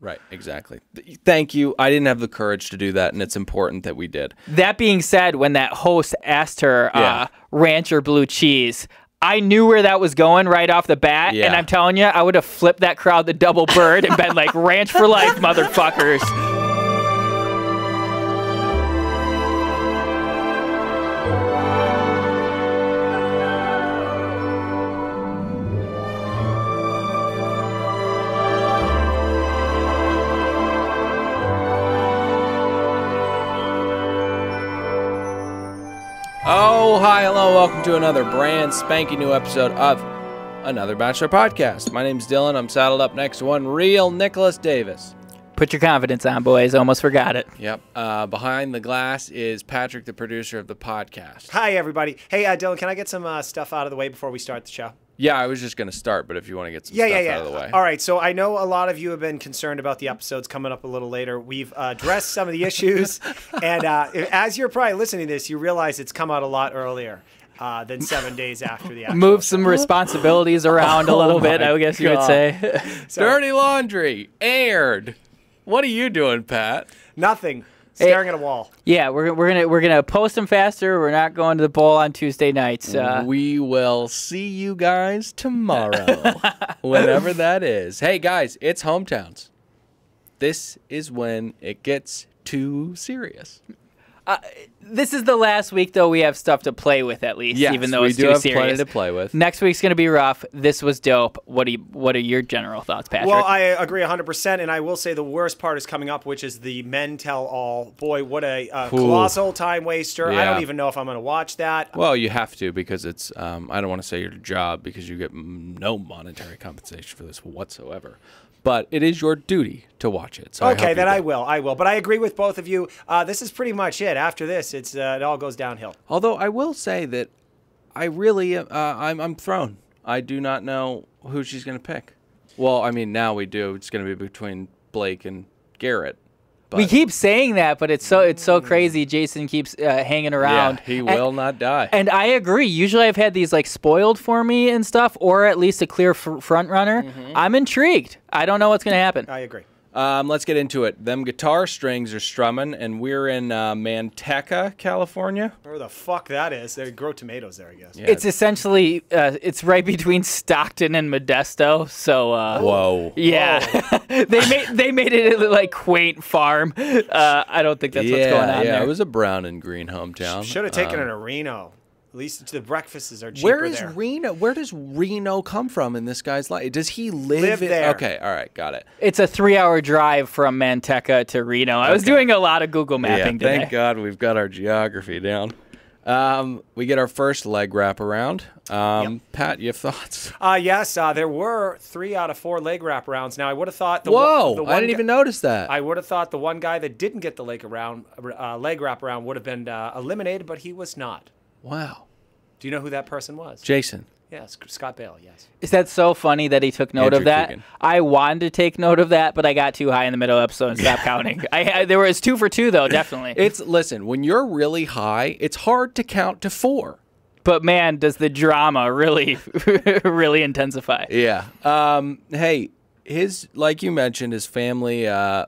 Right, exactly. Thank you. I didn't have the courage to do that, and it's important that we did. That being said, when that host asked her ranch or blue cheese, I knew where that was going right off the bat, and I'm telling you, I would have flipped that crowd the double bird and been like, ranch for life, motherfuckers. Oh, hi, hello, welcome to another brand spanking new episode of another Bachelor podcast. My name's Dylan. I'm saddled up next to one real Nicholas Davis. Put your confidence on, boys. Almost forgot it. Yep. Behind the glass is Patrick, the producer of the podcast. Hi, everybody. Hey, Dylan, can I get some stuff out of the way before we start the show? Yeah, I was just going to start, but if you want to get some stuff out of the way. All right, so I know a lot of you have been concerned about the episodes coming up a little later. We've addressed some of the issues, and as you're probably listening to this, you realize it's come out a lot earlier than 7 days after the actual Move some responsibilities around a little bit, I guess you would say. Dirty laundry, aired. What are you doing, Pat? Nothing. Staring at a wall. Yeah, we're gonna post them faster. We're not going to the bowl on Tuesday nights. We will see you guys tomorrow, whenever that is. Hey guys, it's hometowns. This is when it gets too serious. This is the last week, though. We have stuff to play with, at least, yes, even though it's we do too have serious. plenty to play with. Next week's gonna be rough. This was dope. What are your general thoughts, Patrick? Well, I agree 100%, and I will say the worst part is coming up, which is the men tell all. Boy, what a colossal time waster. Yeah. I don't even know if I'm going to watch that. Well, you have to, because it's, I don't want to say your job, because you get no monetary compensation for this whatsoever. But it is your duty to watch it. So okay, then I will. But I agree with both of you. This is pretty much it. After this, it all goes downhill. Although I will say that I really, I'm thrown. I do not know who she's going to pick. Well, I mean, now we do. It's going to be between Blake and Garrett. But we keep saying that, but it's so crazy. Jason keeps hanging around. Yeah, he will not die. And I agree. Usually I've had these like spoiled for me and stuff, or at least a clear front runner. I'm intrigued. I don't know what's going to happen. I agree. Let's get into it. Them guitar strings are strumming, and we're in Manteca, California. Where the fuck that is. They grow tomatoes there, I guess. Yeah. It's essentially, it's right between Stockton and Modesto. So, whoa. Yeah. Whoa. they made it a like quaint farm. I don't think that's what's going on there. Yeah, it was a brown and green hometown. Should have taken it to Reno. At least the breakfasts are cheaper there. Reno? Where does Reno come from in this guy's life? Does he live there? Okay, all right, got it. It's a 3-hour drive from Manteca to Reno. I was doing a lot of Google mapping today. Thank God we've got our geography down. We get our first leg wrap around. Yep. Pat, you have thoughts? Yes, there were 3 out of 4 leg wrap rounds. Now, I would have thought I didn't even notice that. I would have thought the one guy that didn't get the leg wrap around would have been eliminated, but he was not. Wow. Do you know who that person was? Jason. Yes, Scott Bale, yes. Is that so funny that he took note of that? Keegan. I wanted to take note of that, but I got too high in the middle of the episode and stopped counting. There was 2 for 2, though, definitely. Listen, when you're really high, it's hard to count to 4. But, man, does the drama really, really intensify. Yeah. Hey, like you mentioned, his family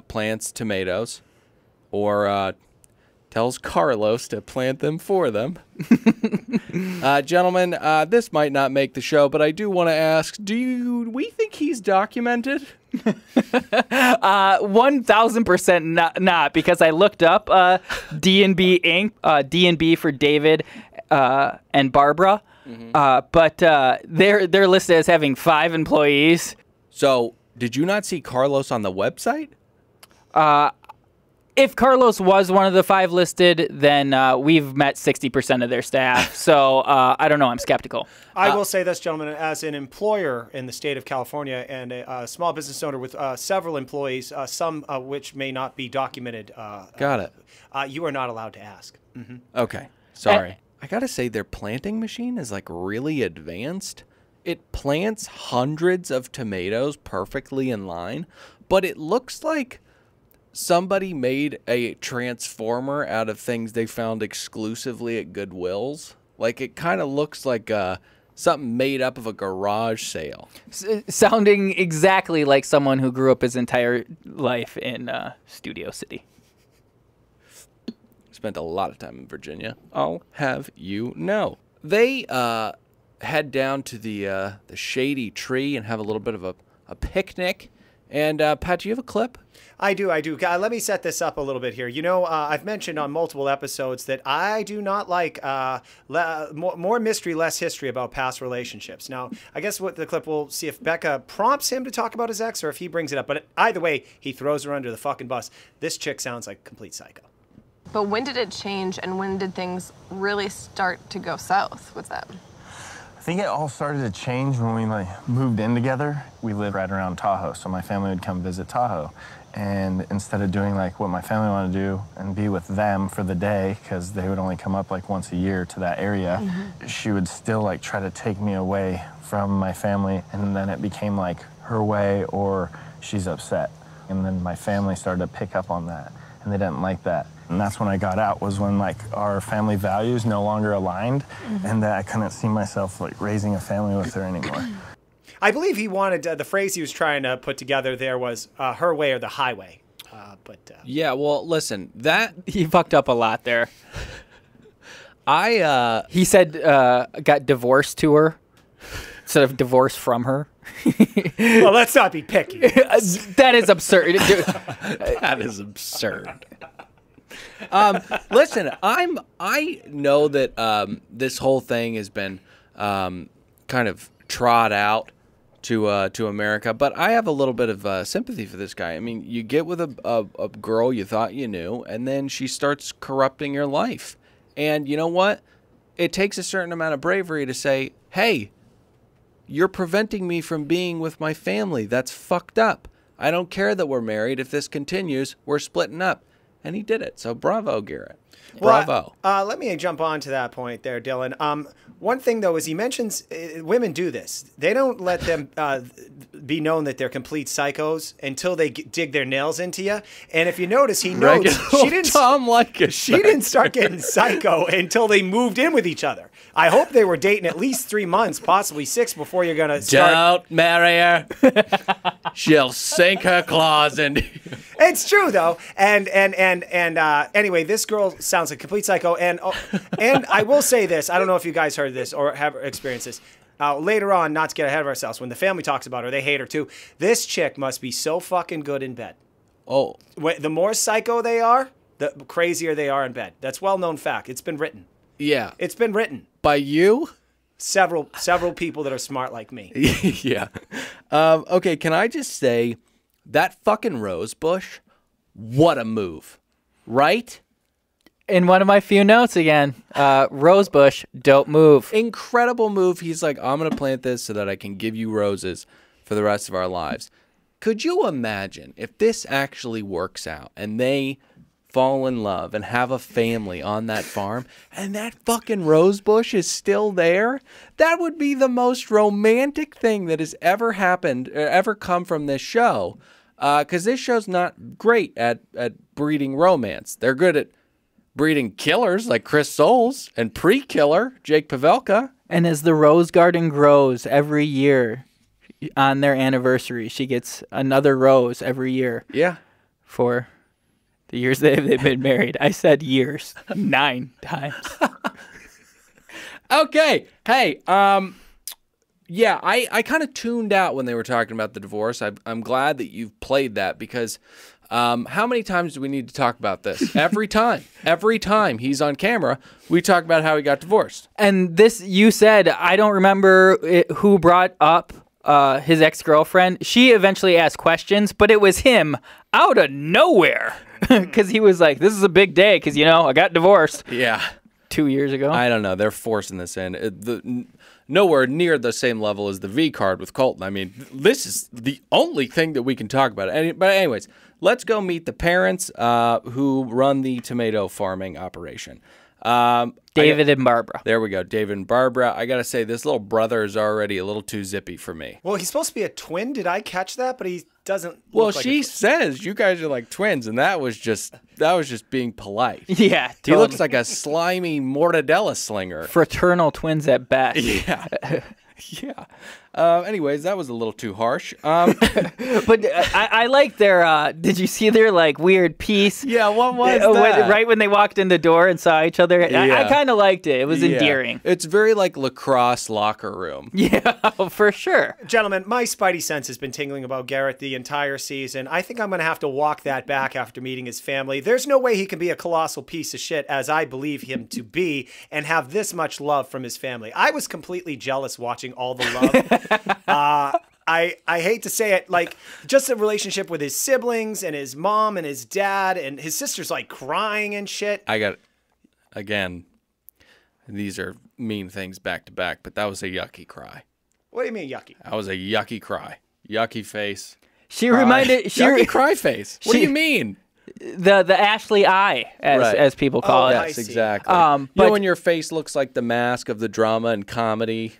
plants tomatoes or tells Carlos to plant them for them. Gentlemen, this might not make the show, but I do want to ask, do we think he's documented? 1,000% not, because I looked up D&B Inc., D&B for David and Barbara, but they're listed as having 5 employees. So, did you not see Carlos on the website? If Carlos was one of the 5 listed, then we've met 60% of their staff. So I don't know. I'm skeptical. I will say this, gentlemen, as an employer in the state of California and a small business owner with several employees, some of which may not be documented. Got it. You are not allowed to ask. Okay. Sorry. I got to say, their planting machine is like really advanced. It plants hundreds of tomatoes perfectly in line, but it looks like somebody made a transformer out of things they found exclusively at Goodwill's. Like, it kind of looks like Something made up of a garage sale. Sounding exactly like someone who grew up his entire life in Studio City. Spent a lot of time in Virginia. I'll have you know. They head down to the shady tree and have a little bit of a picnic. And Pat, do you have a clip? I do. Let me set this up a little bit here. You know, I've mentioned on multiple episodes that I do not like more mystery, less history about past relationships. Now, I guess what the clip will see if Becca prompts him to talk about his ex or if he brings it up. But either way, he throws her under the fucking bus. This chick sounds like a complete psycho. But when did it change and when did things really start to go south with them? I think it all started to change when we moved in together. We lived right around Tahoe, so my family would come visit Tahoe. And instead of doing what my family wanted to do and be with them for the day, because they would only come up once a year to that area, she would still try to take me away from my family. And then it became her way or she's upset. And then my family started to pick up on that, and they didn't like that. And that's when I got out, was when our family values no longer aligned, and that I couldn't see myself raising a family with her anymore. I believe he wanted, the phrase he was trying to put together there was her way or the highway. Yeah, well, listen, that... He fucked up a lot there. He said got divorced to her instead of divorced from her. Well, let's not be picky. That is absurd. That is absurd. Listen, I know that this whole thing has been kind of trot out to America, but I have a little bit of sympathy for this guy. I mean, you get with a girl you thought you knew, and then she starts corrupting your life. And you know what? It takes a certain amount of bravery to say, hey, you're preventing me from being with my family. That's fucked up. I don't care that we're married. If this continues, we're splitting up. And he did it. So bravo, Garrett. Bravo. Well, let me jump on to that point there, Dylan. One thing, though, is he mentions women do this. They don't let them be known that they're complete psychos until they dig their nails into you. And if you notice, he knows she didn't start getting psycho until they moved in with each other. I hope they were dating at least 3 months, possibly 6, before you're going to start. Don't marry her. She'll sink her claws into you. It's true, though. And anyway, this girl sounds like a complete psycho. And I will say this. I don't know if you guys heard this or have experienced this. Later on, not to get ahead of ourselves, when the family talks about her, they hate her too. This chick must be so fucking good in bed. Oh. The more psycho they are, the crazier they are in bed. That's well-known fact. It's been written. Yeah. It's been written. By you? Several people that are smart like me. Yeah. Okay, can I just say, that fucking rose bush, what a move. Right? In one of my few notes again, rosebush, don't move. Incredible move. He's like, I'm going to plant this so that I can give you roses for the rest of our lives. Could you imagine if this actually works out and they fall in love and have a family on that farm and that fucking rose bush is still there? That would be the most romantic thing that has ever happened or ever come from this show. Because this show's not great at breeding romance. They're good at breeding killers like Chris Soules and pre-killer Jake Pavelka. And as the rose garden grows every year on their anniversary, she gets another rose every year. Yeah. For the years they've been married. I said years 9 times. Okay. Hey, yeah, I kind of tuned out when they were talking about the divorce. I'm glad that you've played that because how many times do we need to talk about this? Every time he's on camera, we talk about how he got divorced. And this, you said, I don't remember who brought up his ex-girlfriend. She eventually asked questions, but it was him out of nowhere because he was like, this is a big day because, I got divorced. Yeah. 2 years ago. I don't know. They're forcing this in. Nowhere near the same level as the V card with Colton. I mean, this is the only thing that we can talk about. But anyways, let's go meet the parents who run the tomato farming operation. David and Barbara. There we go. David and Barbara. I got to say, this little brother is already a little too zippy for me. Well, he's supposed to be a twin. Did I catch that? But he doesn't Well, look like she says you guys are like twins, and that was just just being polite. Yeah, He totally. looks like a slimy mortadella slinger. Fraternal twins at best. Yeah. Yeah. Anyways, that was a little too harsh. But I like their. Did you see their like weird piece? Yeah, what was that? Right when they walked in the door and saw each other, I kind of liked it. It was endearing. It's very like lacrosse locker room. Yeah, for sure. Gentlemen, my spidey sense has been tingling about Garrett the entire season. I think I'm going to have to walk that back after meeting his family. There's no way he can be a colossal piece of shit, as I believe him to be, and have this much love from his family. I was completely jealous watching all the love. I hate to say it, like, just the relationship with his siblings and his mom and his dad, and his sister's like crying and shit. Again, these are mean things back to back, but that was a yucky cry. What do you mean yucky? That was a yucky cry. Yucky face. She reminded Yucky cry face. What do you mean? The Ashley eye, as people call it. Yes, exactly. But you know when your face looks like the mask of the drama and comedy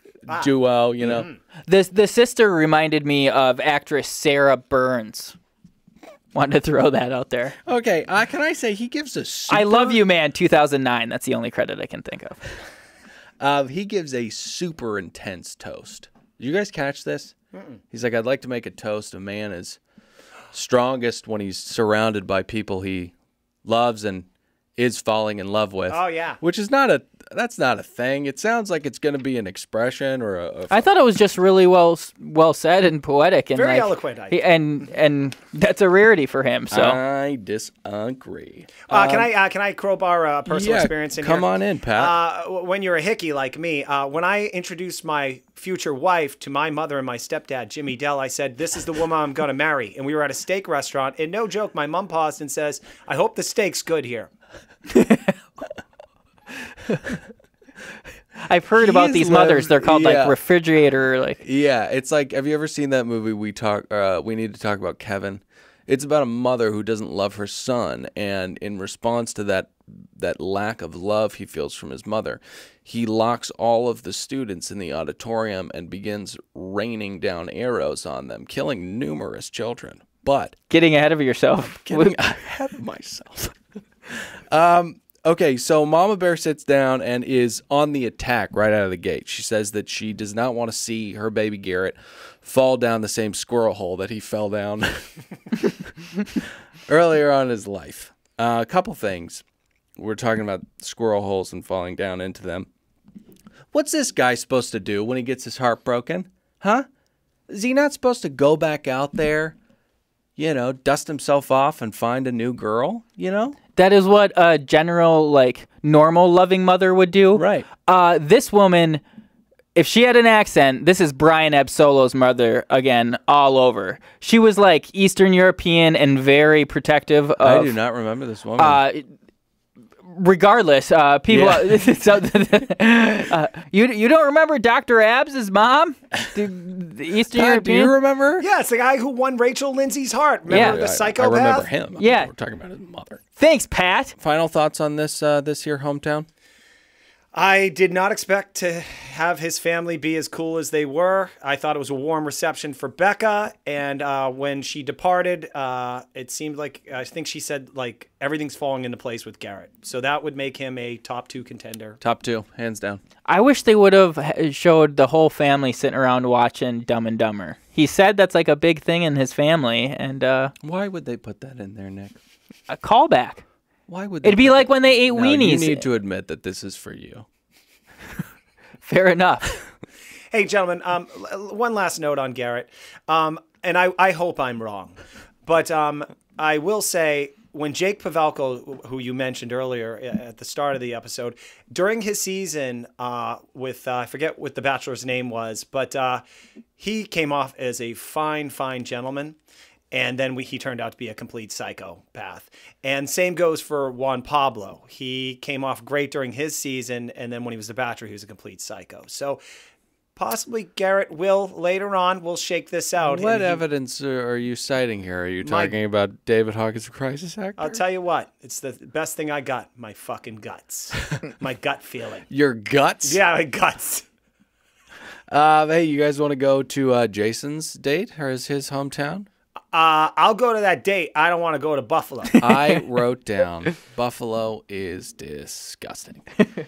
duo, you know? The sister reminded me of actress Sarah Burns. Wanted to throw that out there. Okay, can I say he gives a super... I Love You Man 2009. That's the only credit I can think of. He gives a super intense toast. Did you guys catch this? He's like, I'd like to make a toast. A man is strongest when he's surrounded by people he loves and is falling in love with. Oh, yeah. Which is that's not a thing. It sounds like it's going to be an expression or I thought it was just really well said and poetic and Very like, eloquent. and that's a rarity for him. So I disagree. Can I crowbar a personal experience in here? Come on in, Pat. When you're a hickey like me, when I introduced my future wife to my mother and my stepdad, Jimmy Dell, I said, this is the woman I'm going to marry. And we were at a steak restaurant, and no joke, my mom paused and says, I hope the steak's good here. I've heard about these mothers. They're called like refrigerator. Yeah, it's like, have you ever seen that movie We Need to Talk About Kevin? It's about a mother who doesn't love her son, and in response to that lack of love he feels from his mother, he locks all of the students in the auditorium and begins raining down arrows on them, killing numerous children. But getting ahead of yourself. Getting ahead of myself. Okay, so Mama Bear sits down and is on the attack right out of the gate. She says that she does not want to see her baby Garrett fall down the same squirrel hole that he fell down earlier on in his life. A couple things. We're talking about squirrel holes and falling down into them. What's this guy supposed to do when he gets his heart broken? Huh? Is he not supposed to go back out there, you know, dust himself off and find a new girl, you know? That is what a general, like, normal loving mother would do. Right. This woman, if she had an accent, this is Brian Absolo's mother, again, all over. She was, like, Eastern European and very protective of... I do not remember this woman. Regardless, people... you don't remember Dr. Abs' mom? The Eastern European? Do you remember? Yeah, it's the guy who won Rachel Lindsay's heart. Remember the psychopath? I remember him. Yeah. We're talking about his mother. Thanks, Pat. Final thoughts on this here hometown? I did not expect to have his family be as cool as they were. I thought it was a warm reception for Becca. And when she departed, it seemed like, I think she said, like, everything's falling into place with Garrett. So that would make him a top 2 contender. Top 2, hands down. I wish they would have showed the whole family sitting around watching Dumb and Dumber. He said that's like a big thing in his family. And why would they put that in there, Nick? A callback. Why would they? It'd be like when they ate weenies. You need to admit that this is for you. Fair enough. Hey, gentlemen, one last note on Garrett. And I hope I'm wrong. But I will say, when Jake Pavelko, who you mentioned earlier at the start of the episode, during his season with, I forget what the Bachelor's name was, but he came off as a fine, fine gentleman. And then he turned out to be a complete psychopath. And same goes for Juan Pablo. He came off great during his season, and then when he was the Bachelor, he was a complete psycho. So possibly Garrett will, later on, will shake this out. What evidence are you citing here? Are you talking about David Hawkins' crisis actor? I'll tell you what. It's the best thing I got. My fucking guts. My gut feeling. Your guts? Yeah, my guts. Hey, you guys want to go to Jason's date, or is his hometown? I'll go to that date. I don't want to go to Buffalo. I wrote down Buffalo is disgusting.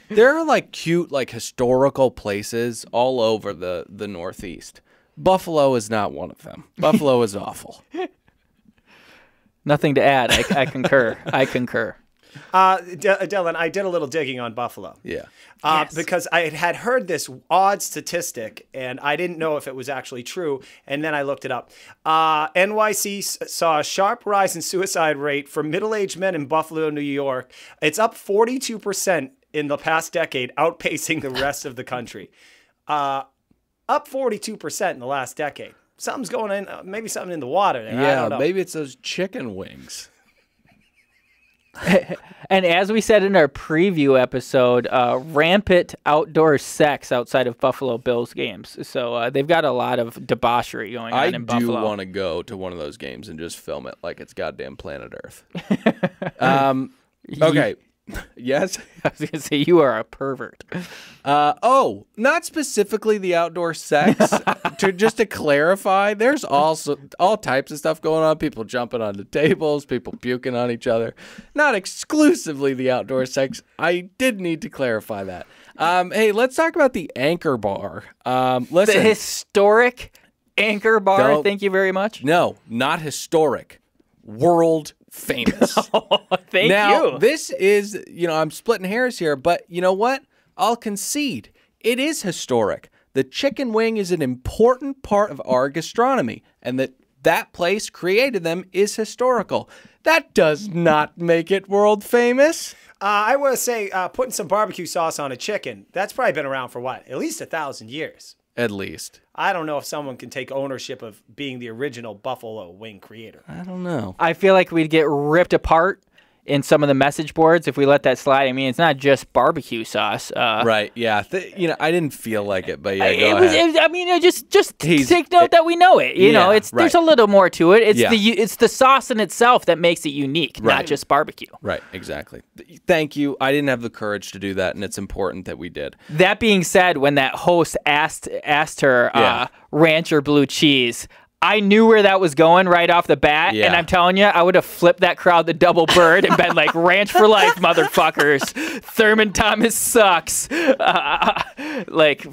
There are like cute, like historical places all over the Northeast. Buffalo is not one of them. Buffalo is awful. Nothing to add. I concur. I concur. Dylan, I did a little digging on Buffalo. Yeah. Yes. Because I had heard this odd statistic, and I didn't know if it was actually true, and then I looked it up. NYC saw a sharp rise in suicide rate for middle-aged men in Buffalo, New York. It's up 42% in the past decade, outpacing the rest of the country. Up 42% in the last decade. Something's going in, maybe something in the water there. I don't know. Maybe it's those chicken wings. And as we said in our preview episode, rampant outdoor sex outside of Buffalo Bills games. So they've got a lot of debauchery going on in Buffalo. I do want to go to one of those games and just film it like it's goddamn planet Earth. Okay. Yes? I was going to say, you are a pervert. Not specifically the outdoor sex. Just to clarify, there's also all types of stuff going on. People jumping onto tables, people puking on each other. Not exclusively the outdoor sex. I did need to clarify that. Hey, let's talk about the Anchor Bar. Listen, the historic Anchor Bar, thank you very much. No, not historic. World famous. Thank now, you. This is, I'm splitting hairs here, but you know what? I'll concede. It is historic. The chicken wing is an important part of our gastronomy, and that place created them is historical. That does not make it world famous. I want to say putting some barbecue sauce on a chicken, that's probably been around for what? At least 1,000 years. At least. I don't know if someone can take ownership of being the original buffalo wing creator. I don't know. I feel like we'd get ripped apart in some of the message boards if we let that slide. I mean, it's not just barbecue sauce. Right, yeah. I didn't feel like it, but yeah, go ahead. Just take note that we know it. There's a little more to it. It's the sauce in itself that makes it unique, not just barbecue. Right, exactly. Thank you. I didn't have the courage to do that, and it's important that we did. That being said, when that host asked her ranch or blue cheese, I knew where that was going right off the bat, and I'm telling you, I would have flipped that crowd the double bird and been like, ranch for life, motherfuckers. Thurman Thomas sucks.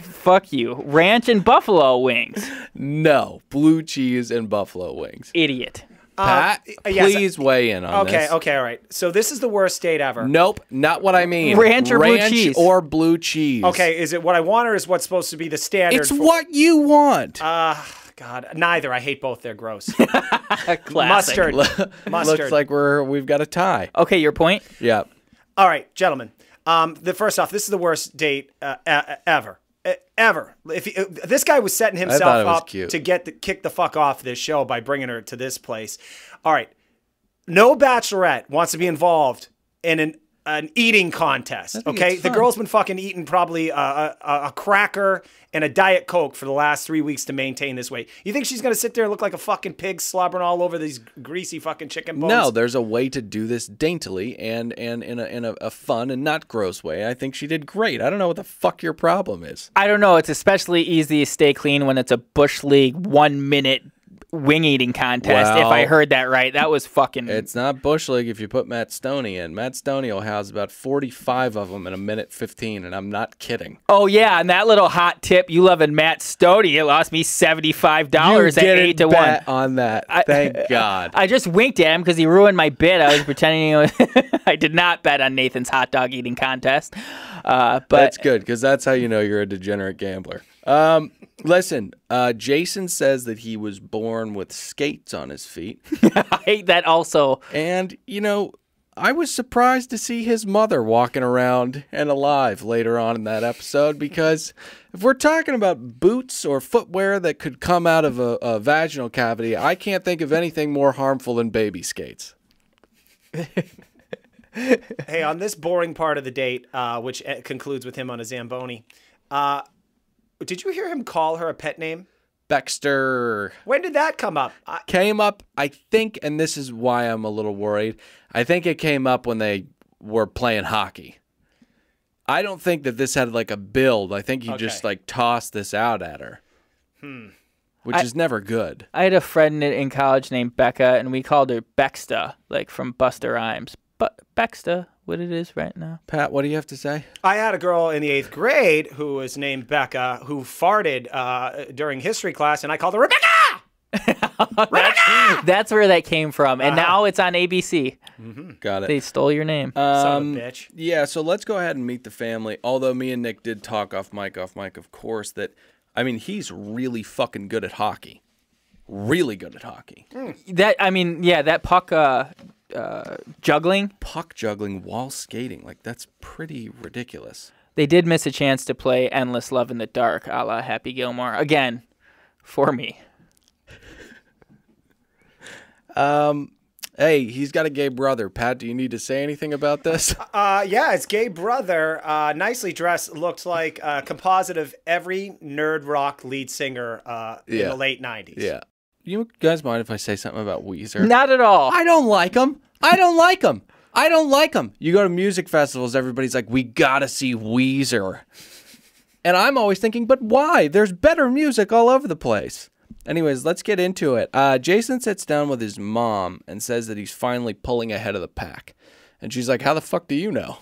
Fuck you. Ranch and buffalo wings. No, blue cheese and buffalo wings. Idiot. Pat, please weigh in on this. Okay, all right. So this is the worst date ever. Nope, not what I mean. Ranch or blue cheese? or blue cheese. Okay, is it what I want or is what's supposed to be the standard? It's what you want. God, neither. I hate both. They're gross. Classic. Mustard. Looks like we've got a tie. Okay, your point? Yeah. All right, gentlemen. First off, this is the worst date ever. Ever. If this guy was setting himself up to kick the fuck off this show by bringing her to this place. All right. No Bachelorette wants to be involved in an eating contest. Okay, the girl's been fucking eating probably a cracker and a Diet Coke for the last 3 weeks to maintain this weight. You think she's gonna sit there and look like a fucking pig slobbering all over these greasy fucking chicken bones? No, there's a way to do this daintily and in a fun and not gross way. I think she did great. I don't know what the fuck your problem is. I don't know. It's especially easy to stay clean when it's a Bush League 1 minute wing eating contest. If I heard that right, that was fucking. It's not Bush League if you put Matt Stoney in. Matt Stoney will house about 45 of them in a minute 15, and I'm not kidding. Oh yeah, and that little hot tip, you loving Matt Stoney, it lost me $75 at 8 to 1 on that. Thank God. I just winked at him because he ruined my bid. I was pretending I did not bet on Nathan's hot dog eating contest. But that's good because that's how you know you're a degenerate gambler. Listen, Jason says that he was born with skates on his feet. I hate that also. And, I was surprised to see his mother walking around and alive later on in that episode because if we're talking about boots or footwear that could come out of a vaginal cavity, I can't think of anything more harmful than baby skates. Hey, on this boring part of the date, which concludes with him on a Zamboni, did you hear him call her a pet name? Baxter. When did that come up? Came up, I think, and this is why I'm a little worried. I think it came up when they were playing hockey. I don't think that this had like a build. I think he just like tossed this out at her. which is never good. I had a friend in college named Becca, and we called her Bexta, like from Busta Rhymes. But Bexta, what it is right now. Pat, what do you have to say? I had a girl in the 8th grade who was named Becca who farted during history class, and I called her Rebecca! That's where that came from, and now it's on ABC. Got it. They stole your name. Son of a bitch. Yeah, so let's go ahead and meet the family. Although me and Nick did talk off mic, of course, that, I mean, he's really fucking good at hockey. Really good at hockey. That puck juggling. Puck juggling while skating. Like, that's pretty ridiculous. They did miss a chance to play Endless Love in the Dark, a la Happy Gilmore. Again, for me. Hey, he's got a gay brother. Pat, do you need to say anything about this? Yeah, his gay brother, nicely dressed, looked like a composite of every nerd rock lead singer in the late 90s. Yeah. You guys mind if I say something about Weezer? Not at all. I don't like him. I don't like him. I don't like him. You go to music festivals, everybody's like, we gotta see Weezer. And I'm always thinking, but why? There's better music all over the place. Anyways, let's get into it. Jason sits down with his mom and says that he's finally pulling ahead of the pack. And she's like, how the fuck do you know?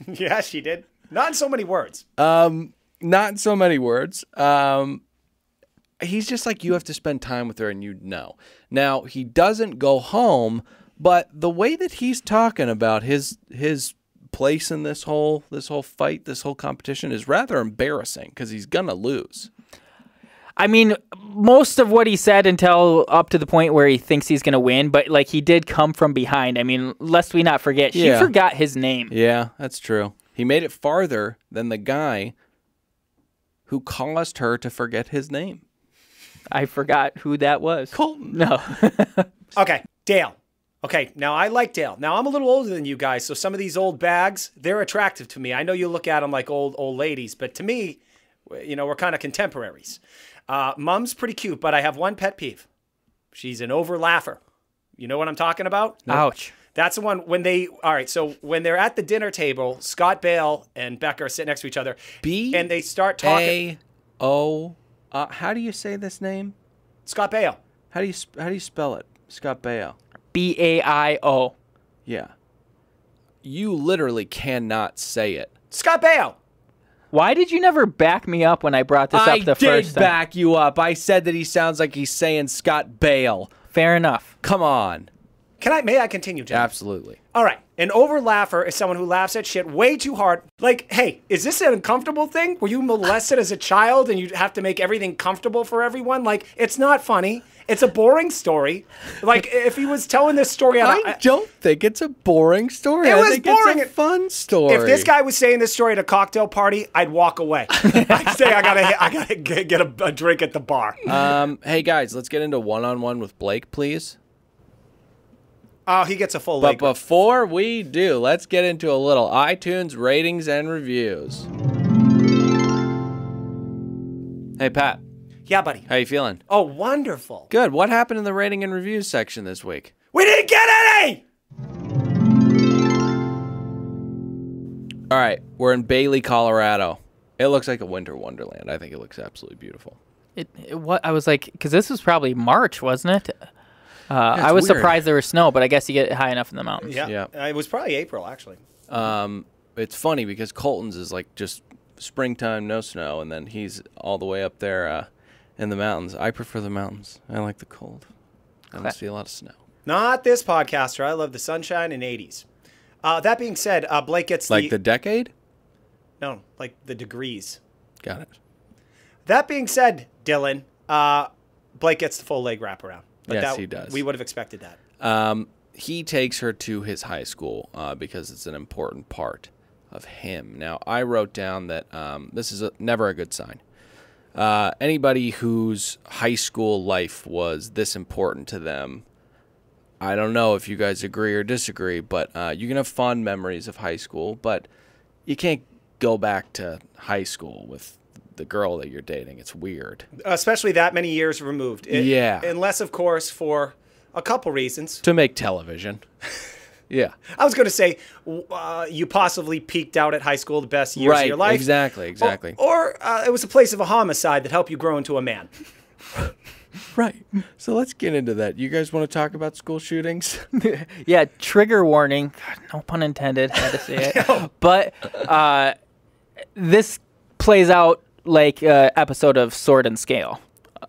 Yeah, she did. Not in so many words. Not in so many words. He's just like, you have to spend time with her and you'd know. Now, he doesn't go home, but the way that he's talking about his place in this whole fight, this whole competition is rather embarrassing because he's gonna lose. I mean, most of what he said until up to the point where he thinks he's going to win, but like he did come from behind. I mean, lest we not forget, she forgot his name. Yeah, that's true. He made it farther than the guy who caused her to forget his name. I forgot who that was. Colton. No. Okay, Dale. Okay, now I like Dale. Now I'm a little older than you guys, so some of these old bags, they're attractive to me. I know you look at them like old ladies, but to me, you know, we're kind of contemporaries. Mom's pretty cute, but I have one pet peeve. She's an over laugher. You know what I'm talking about? Ouch. That's the one when when they're at the dinner table, Scott Bale and Becca are sitting next to each other. And they start talking. How do you say this name? Scott Bale. How do you spell it? Scott Bale. Baio. Yeah. You literally cannot say it. Scott Bale. Why did you never back me up when I brought this up the first time? I did back you up. I said that he sounds like he's saying Scott Bale. Fair enough. Come on. May I continue, Jim? Absolutely. All right. An over laugher is someone who laughs at shit way too hard. Like, hey, is this an uncomfortable thing? Were you molested as a child and you have to make everything comfortable for everyone? Like, it's not funny. It's a boring story. Like, if he was telling this story... I don't think it's a boring story. It was boring. It's a fun story. If this guy was saying this story at a cocktail party, I'd walk away. I'd say, I gotta get a drink at the bar. Hey, guys, let's get into one-on-one with Blake, please. Oh, he gets a full leg. But before we do, let's get into a little iTunes ratings and reviews. Hey, Pat. Yeah, buddy. How you feeling? Oh, wonderful. Good. What happened in the rating and reviews section this week? We didn't get any! All right. We're in Bailey, Colorado. It looks like a winter wonderland. I think it looks absolutely beautiful. I was like, because this was probably March, wasn't it? I was weird. surprised there was snow, but I guess you get high enough in the mountains. Yeah. It was probably April, actually. It's funny because Colton's is like just springtime, no snow, and then he's all the way up there in the mountains. I prefer the mountains. I like the cold. I don't see a lot of snow. Not this podcaster. I love the sunshine and 80s. That being said, Blake gets Like the decade? No, like the degrees. Got it. That being said, Dylan, Blake gets the full leg wraparound. But Yes, he does. We would have expected that. He takes her to his high school because it's an important part of him. Now, I wrote down that this is never a good sign. Anybody whose high school life was this important to them, I don't know if you guys agree or disagree, but you can have fond memories of high school, but you can't go back to high school with the girl that you're dating. It's weird. Especially that many years removed. Yeah. Unless, of course, for a couple reasons. To make television. Yeah. I was going to say, you possibly peaked out at high school the best years of your life. Exactly. Or it was a place of a homicide that helped you grow into a man. Right. So let's get into that. You guys want to talk about school shootings? Yeah, trigger warning. God, no pun intended. Had to say it. But this plays out like an episode of Sword and Scale.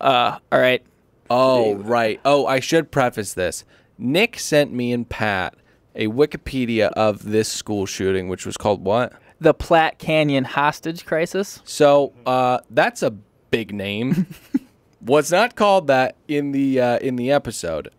All right. Oh, right. Oh, I should preface this. Nick sent me and Pat a Wikipedia of this school shooting, which was called what? The Platte Canyon hostage crisis. So that's a big name. Was not called that in the episode.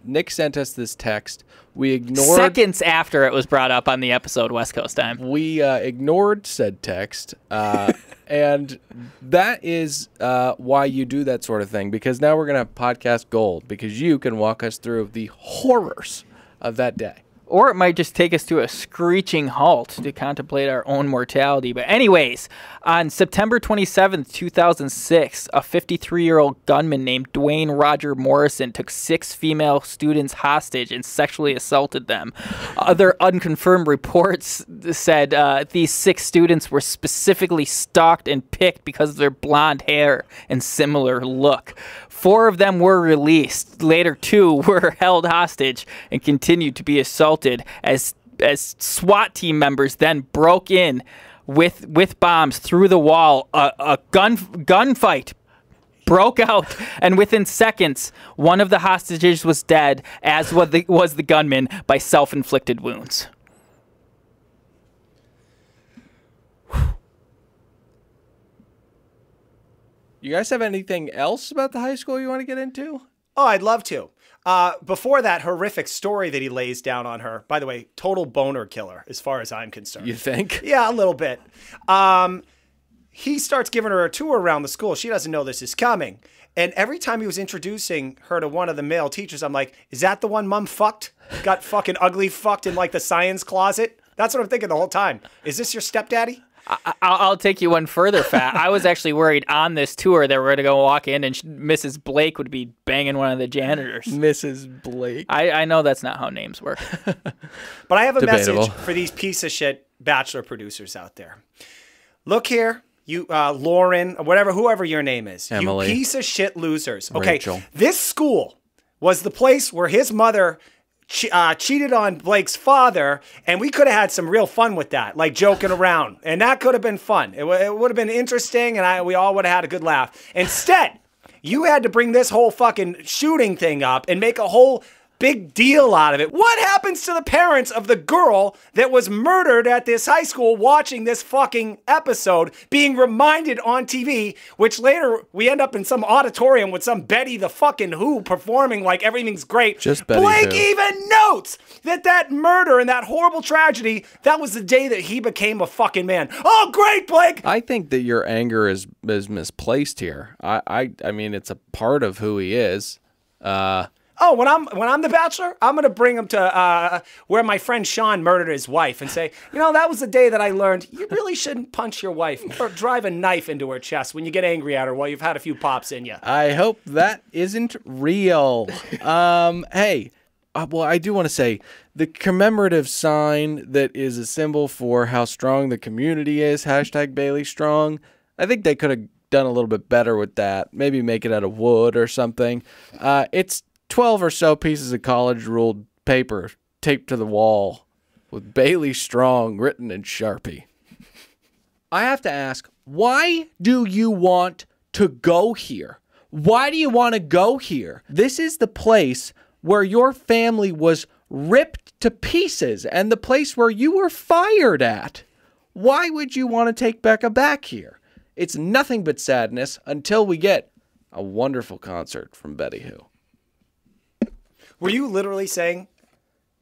Nick sent us this text. We ignored Seconds after it was brought up on the episode West Coast time. We ignored said text, and that is why you do that sort of thing, because now we're going to have podcast gold, because you can walk us through the horrors of that day. Or it might just take us to a screeching halt to contemplate our own mortality. But anyways, on September 27th, 2006, a 53-year-old gunman named Dwayne Roger Morrison took 6 female students hostage and sexually assaulted them. Other unconfirmed reports said these 6 students were specifically stalked and picked because of their blonde hair and similar look. 4 of them were released. Later, 2 were held hostage and continued to be assaulted as SWAT team members then broke in with bombs through the wall. A gunfight broke out, and within seconds, one of the hostages was dead, as was the gunman, by self-inflicted wounds. You guys have anything else about the high school you want to get into? Oh, I'd love to. Before that horrific story that he lays down on her, by the way, total boner killer as far as I'm concerned. You think? Yeah, a little bit. He starts giving her a tour around the school. She doesn't know this is coming. And every time he was introducing her to one of the male teachers, I'm like, is that the one Mom fucked? Got fucking ugly fucked in like the science closet? That's what I'm thinking the whole time. Is this your stepdaddy? I'll take you one further, Fat. I was actually worried on this tour that we're going to go walk in and Mrs. Blake would be banging one of the janitors. Mrs. Blake. I know that's not how names work. But I have a Debatable. message for these piece of shit Bachelor producers out there. Look here, you Lauren, whoever your name is. Emily. You piece of shit losers. Okay, Rachel. This school was the place where his mother cheated on Blake's father, and we could have had some real fun with that, like joking around, and that could have been fun. It would have been interesting, and we all would have had a good laugh. Instead, you had to bring this whole fucking shooting thing up and make a whole big deal out of it. What happens to the parents of the girl that was murdered at this high school watching this fucking episode, being reminded on TV, which later we end up in some auditorium with some Betty the fucking Who performing like everything's great. Just Betty Blake Who. even notes that murder and that horrible tragedy, that was the day that he became a fucking man. Oh, great, Blake! I think that your anger is misplaced here. I mean, it's a part of who he is. Oh, when I'm the Bachelor, I'm gonna bring him to where my friend Sean murdered his wife and say, you know, that was the day that I learned you really shouldn't punch your wife or drive a knife into her chest when you get angry at her while you've had a few pops in you. I hope that isn't real. Hey, well, I do want to say the commemorative sign that is a symbol for how strong the community is, hashtag Bailey Strong. I think they could have done a little bit better with that. Maybe make it out of wood or something. It's 12 or so pieces of college-ruled paper taped to the wall with Bailey Strong written in Sharpie. I have to ask, why do you want to go here? Why do you want to go here? This is the place where your family was ripped to pieces and the place where you were fired at. Why would you want to take Becca back here? It's nothing but sadness until we get a wonderful concert from Betty Who. Were you literally saying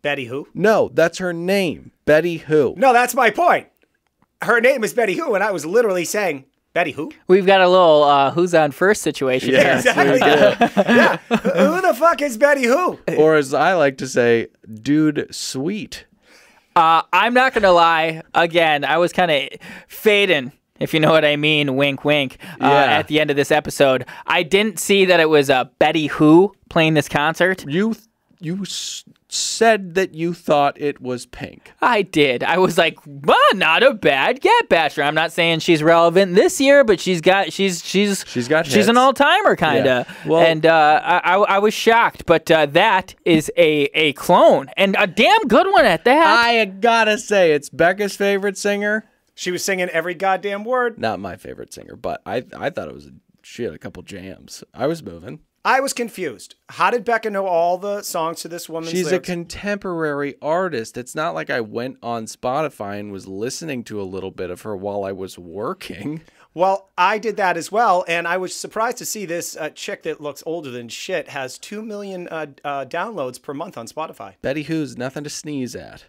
Betty Who? No, that's her name, Betty Who. No, that's my point. Her name is Betty Who, and I was literally saying Betty Who? We've got a little who's on first situation here. Exactly. Yeah. Who the fuck is Betty Who? Or as I like to say, Dude Sweet. I'm not going to lie. Again, I was kind of fading, if you know what I mean, wink, wink, at the end of this episode. I didn't see that it was Betty Who playing this concert. You said that you thought it was pink. I did. I was like, well, not a bad get, Bachelor. I'm not saying she's relevant this year, but she's hits. an all-timer kind of. Yeah. Well, and I was shocked, but that is a clone and a damn good one at that. I gotta say, it's Becca's favorite singer. She was singing every goddamn word. Not my favorite singer, but I thought it was. She had a couple jams. I was moving. I was confused. How did Becca know all the songs to this woman's She's lyrics? a contemporary artist. It's not like I went on Spotify and was listening to a little bit of her while I was working. Well, I did that as well, and I was surprised to see this chick that looks older than shit has 2 million downloads per month on Spotify. Betty Who's nothing to sneeze at.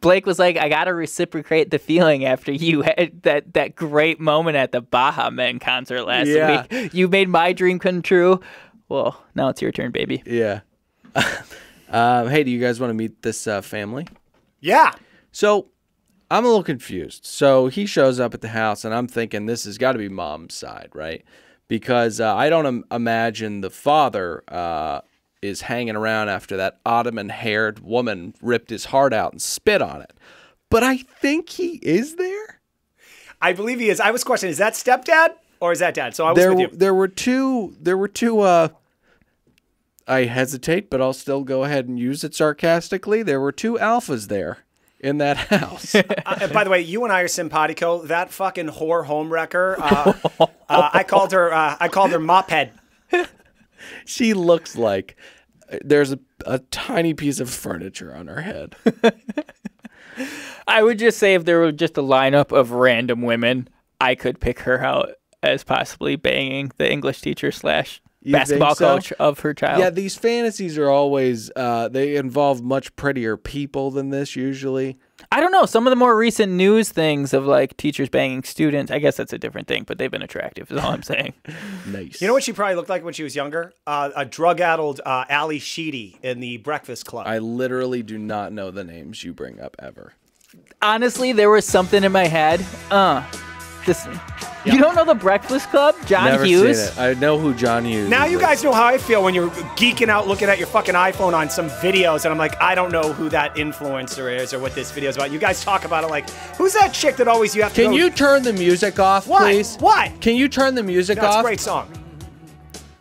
Blake was like, I got to reciprocate the feeling after you had that great moment at the Baha Men concert last week. You made my dream come true. Well, now it's your turn, baby. Yeah. Hey, do you guys want to meet this family? Yeah. So I'm a little confused. So he shows up at the house, and I'm thinking this has got to be mom's side, right? Because I don't imagine the father is hanging around after that Ottoman-haired woman ripped his heart out and spit on it. But I think he is there. I believe he is. I was questioning, is that stepdad or is that dad? So I was with you. There were two. I hesitate, but I'll still go ahead and use it sarcastically. There were two alphas there in that house. By the way, you and I are simpatico. That fucking whore homewrecker. I called her mop head. She looks like there's a tiny piece of furniture on her head. I would just say if there were just a lineup of random women, I could pick her out as possibly banging the English teacher / basketball coach of her child. Yeah, these fantasies are always, they involve much prettier people than this usually. I don't know. Some of the more recent news things of like teachers banging students, I guess that's a different thing, but they've been attractive is all I'm saying. Nice. You know what she probably looked like when she was younger? A drug-addled Ali Sheedy in the Breakfast Club. I literally do not know the names you bring up ever. Honestly, there was something in my head. You don't know the Breakfast Club? John Never Hughes? seen it. I know who John Hughes Now is. you guys know how I feel when you're geeking out looking at your fucking iPhone on some videos and I'm like, I don't know who that influencer is or what this video is about. You guys talk about it like, who's that chick that always you have to Can you turn the music off, What? please? What? Can you turn the music That's off? a great song.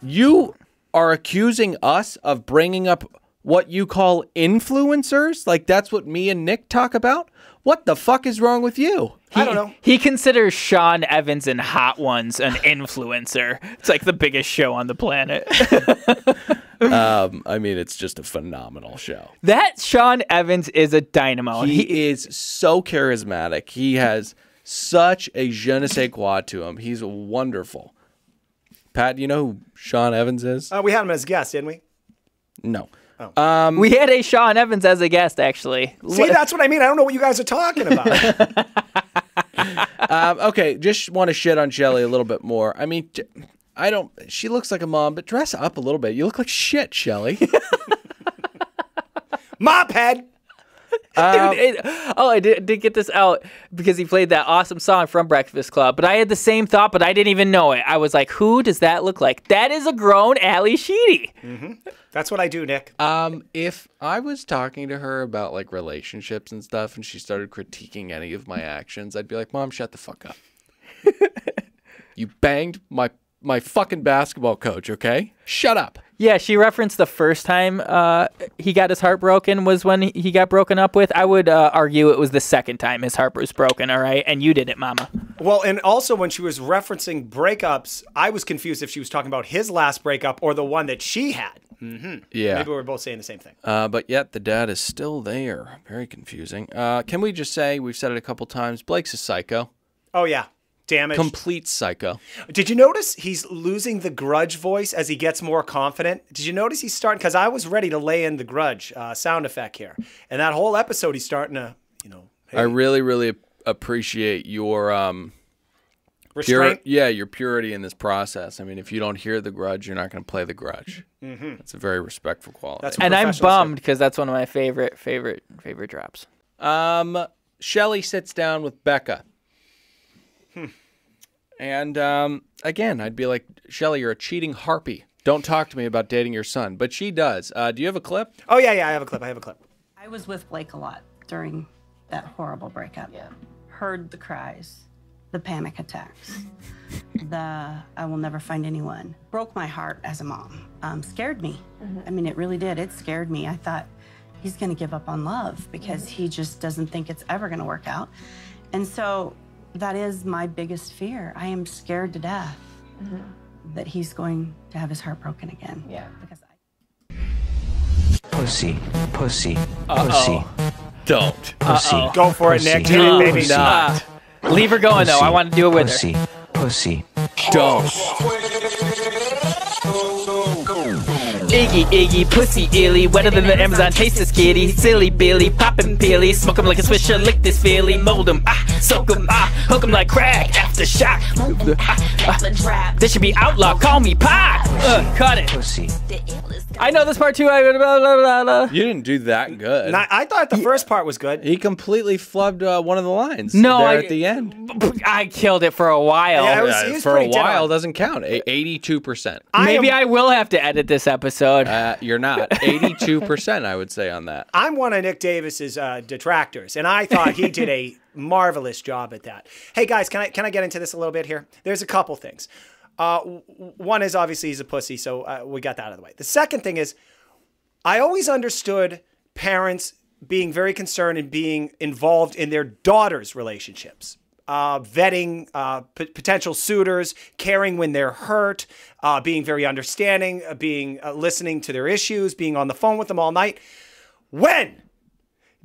You are accusing us of bringing up what you call influencers? Like that's what me and Nick talk about? What the fuck is wrong with you? I don't know. He considers Sean Evans in Hot Ones an influencer. It's like the biggest show on the planet. I mean, it's just a phenomenal show. That Sean Evans is a dynamo. He is so charismatic. He has such a je ne sais quoi to him. He's wonderful. Pat, do you know who Sean Evans is? We had him as a guest, didn't we? No. We had a Sean Evans as a guest, actually. See, that's what I mean. I don't know what you guys are talking about. Okay, just want to shit on Shelly a little bit more. I mean, she looks like a mom, but dress up a little bit. You look like shit, Shelly. Mop head. I did get this out because he played that awesome song from Breakfast Club. But I had the same thought, but I didn't even know it. I was like, who does that look like? That is a grown Ali Sheedy. Mm-hmm. That's what I do, Nick. If I was talking to her about like relationships and stuff and she started critiquing any of my actions, I'd be like, Mom, shut the fuck up. You banged my fucking basketball coach, okay? Shut up. Yeah, she referenced the first time he got his heart broken was when he got broken up with. I would argue it was the second time his heart was broken, all right? And you did it, Mama. Well, and also when she was referencing breakups, I was confused if she was talking about his last breakup or the one that she had. Mm-hmm. Yeah. Maybe we were both saying the same thing. But yet the dad is still there. Very confusing. Can we just say, we've said it a couple times, Blake's a psycho. Oh, yeah. Damage. Complete psycho. Did you notice he's losing the grudge voice as he gets more confident? Did you notice he's starting? Because I was ready to lay in the grudge sound effect here. And that whole episode, he's starting to, hey. I really, really appreciate your restraint. your purity in this process. I mean, if you don't hear the grudge, you're not going to play the grudge. Mm-hmm. It's a very respectful quality. That's what and I'm professionals bummed because that's one of my favorite drops. Shelly sits down with Becca. And again, I'd be like, Shelly, you're a cheating harpy. Don't talk to me about dating your son, but she does. Do you have a clip? Oh, yeah, I have a clip. I was with Blake a lot during that horrible breakup. Yeah. Heard the cries, the panic attacks, the I will never find anyone. Broke my heart as a mom. Scared me. I mean, it really did. It scared me. I thought he's going to give up on love because he just doesn't think it's ever going to work out. And so that is my biggest fear. I am scared to death that he's going to have his heart broken again. Yeah. Because Pussy, pussy, Uh-oh. pussy. Don't. Pussy. Go for it, Nick. No, Baby. not. Leave her going, though. I want to do it with pussy, her. Pussy. Don't. Iggy, pussy illy, wetter than the Amazon, taste this kitty, silly Billy, poppin' pilly, smoke 'em like a swisher, lick this Philly, mold 'em, soak 'em, hook 'em like crack, aftershock, this should be outlaw, call me Pac, cut it. Pussy. I know this part too, blah, blah, blah, blah. You didn't do that good. I thought the first part was good. He completely flubbed one of the lines No, there at the end. I killed it for a while. Yeah, it was For a pretty dead while on. doesn't count. 82%. Maybe I will have to edit this episode. You're not. 82%, I would say, on that. I'm one of Nick Davis's detractors, and I thought he did a marvelous job at that. Hey guys, can I get into this a little bit here? There's a couple things. One is obviously he's a pussy, so we got that out of the way. The second thing is, I always understood parents being very concerned and being involved in their daughters' relationships. Vetting potential suitors, caring when they're hurt, being very understanding, being listening to their issues, being on the phone with them all night. When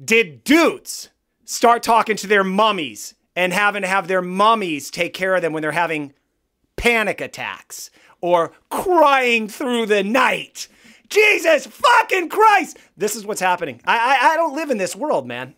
did dudes start talking to their mummies and having to have their mummies take care of them when they're having panic attacks or crying through the night? Jesus fucking Christ! This is what's happening. I don't live in this world, man.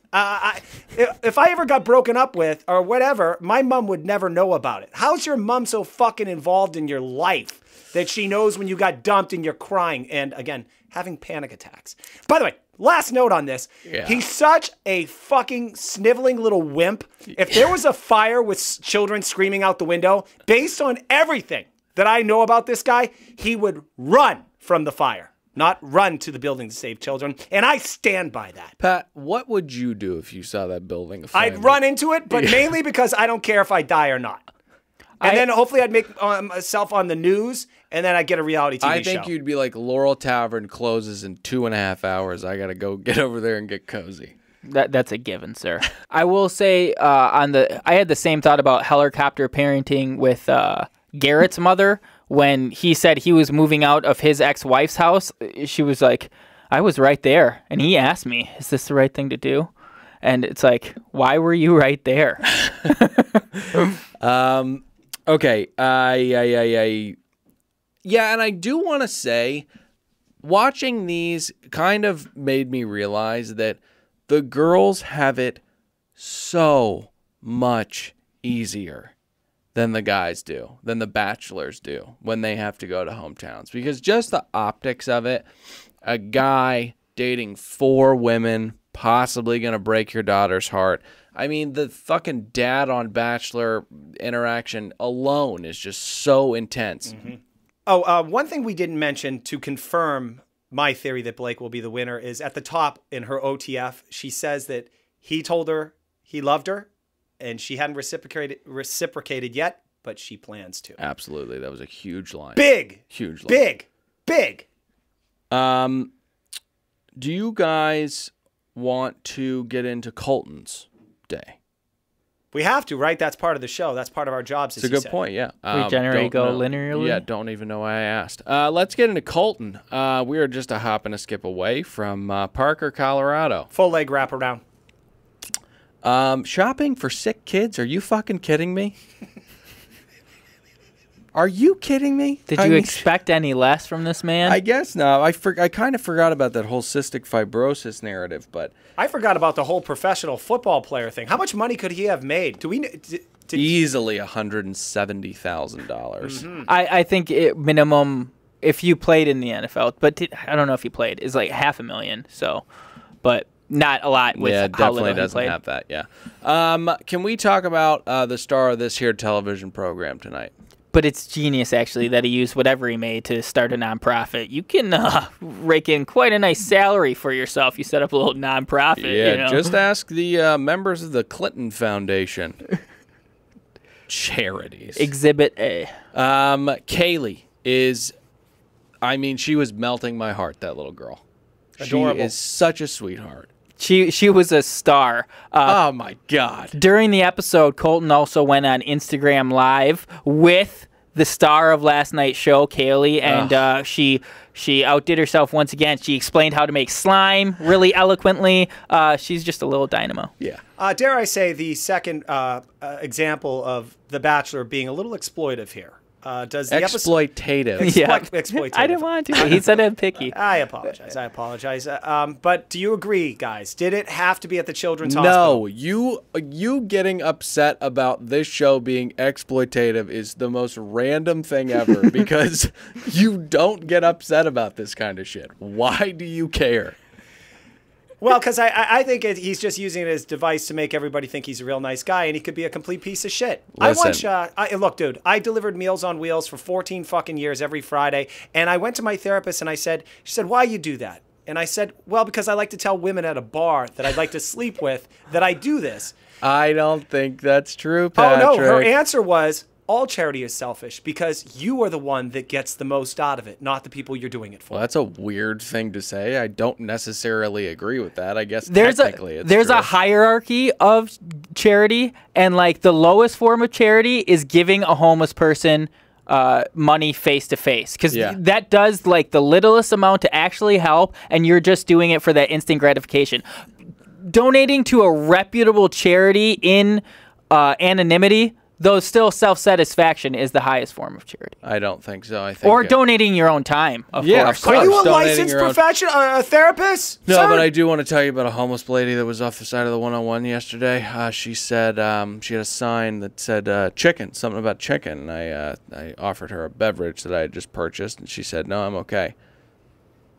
If I ever got broken up with or whatever, my mom would never know about it. How's your mom so fucking involved in your life that she knows when you got dumped and you're crying and, again, having panic attacks? By the way, last note on this. Yeah. He's such a fucking sniveling little wimp. If there was a fire with children screaming out the window, based on everything that I know about this guy, he would run from the fire. Not run to the building to save children. And I stand by that. Pat, what would you do if you saw that building aflame? I'd run into it, but mainly because I don't care if I die or not. And then hopefully I'd make myself on the news, and then I'd get a reality TV show. I think you'd be like, Laurel Tavern closes in 2.5 hours. I got to go get over there and get cozy. That's a given, sir. I will say I had the same thought about helicopter parenting with Garrett's mother. When he said he was moving out of his ex-wife's house, she was like, I was right there. And he asked me, is this the right thing to do? And it's like, why were you right there? Okay. Yeah, and I do want to say, watching these kind of made me realize that the girls have it so much easier than the guys do, than the bachelors do when they have to go to hometowns. Because just the optics of it, a guy dating 4 women, possibly going to break your daughter's heart. I mean, the fucking dad on Bachelor interaction alone is just so intense. Mm-hmm. Oh, one thing we didn't mention to confirm my theory that Blake will be the winner is at the top in her OTF, she says that he told her he loved her, and she hadn't reciprocated yet, but she plans to. Absolutely. That was a huge line. Huge line. Big. Do you guys want to get into Colton's day? We have to, right? That's part of the show. That's part of our jobs. It's a good point, yeah. Regenerate, go linearly? Yeah, don't even know why I asked. Let's get into Colton. We are just a hop and a skip away from Parker, Colorado. Full leg wraparound. Shopping for sick kids? Are you fucking kidding me? Are you kidding me? Did you expect any less from this man? I guess not. I kind of forgot about that whole cystic fibrosis narrative, but I forgot about the whole professional football player thing. How much money could he have made? Do we easily $170,000? Mm-hmm. I think minimum if you played in the NFL, but I don't know if he played, is like $500,000. So, but. Not a lot with how little he doesn't played. have that, yeah. Can we talk about the star of this here television program tonight? But it's genius, actually, that he used whatever he made to start a nonprofit. You can rake in quite a nice salary for yourself. You set up a little nonprofit. Yeah, you know? just ask the members of the Clinton Foundation. Charities. Exhibit A. Kaylee is, I mean, she was melting my heart, that little girl. Adorable. She is such a sweetheart. She was a star. Oh, my God. During the episode, Colton also went on Instagram Live with the star of last night's show, Kaylee, and she outdid herself once again. She explained how to make slime really eloquently. She's just a little dynamo. Yeah. Dare I say the second example of The Bachelor being a little exploitive here. Does the Exploitative. Yeah. Exploitative. I didn't want to. He said I'm picky. I apologize. But do you agree, guys? Did it have to be at the children's hospital? No, you getting upset about this show being exploitative is the most random thing ever because you don't get upset about this kind of shit. Why do you care? Well, because I think he's just using it as a device to make everybody think he's a real nice guy, and he could be a complete piece of shit. Listen. Look, dude, I delivered Meals on Wheels for 14 fucking years every Friday, and I went to my therapist, and she said, why you do that? And I said, well, because I like to tell women at a bar that I'd like to sleep with that I do this. I don't think that's true, Patrick. Oh, no, her answer was, all charity is selfish because you are the one that gets the most out of it, not the people you're doing it for. Well, that's a weird thing to say. I don't necessarily agree with that. I guess There's technically it's a true. hierarchy of charity, and like the lowest form of charity is giving a homeless person money face to face, because that does like the littlest amount to actually help, and you're just doing it for that instant gratification. Donating to a reputable charity in anonymity, though still self-satisfaction is the highest form of charity. I don't think so. I think Or donating your own time, of course. Are you a Donating licensed your own- professional, a therapist? No, sir? but I do want to tell you about a homeless lady that was off the side of the 101 yesterday. She said she had a sign that said chicken, something about chicken. And I offered her a beverage that I had just purchased, and she said, no, I'm okay.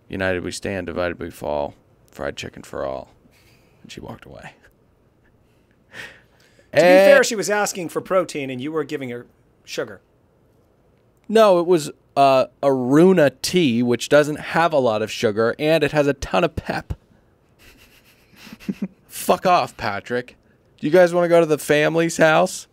United we stand, divided we fall, fried chicken for all. And she walked away. To be fair, she was asking for protein, and you were giving her sugar. No, it was Aruna tea, which doesn't have a lot of sugar, and it has a ton of pep. Fuck off, Patrick. Do you guys want to go to the family's house?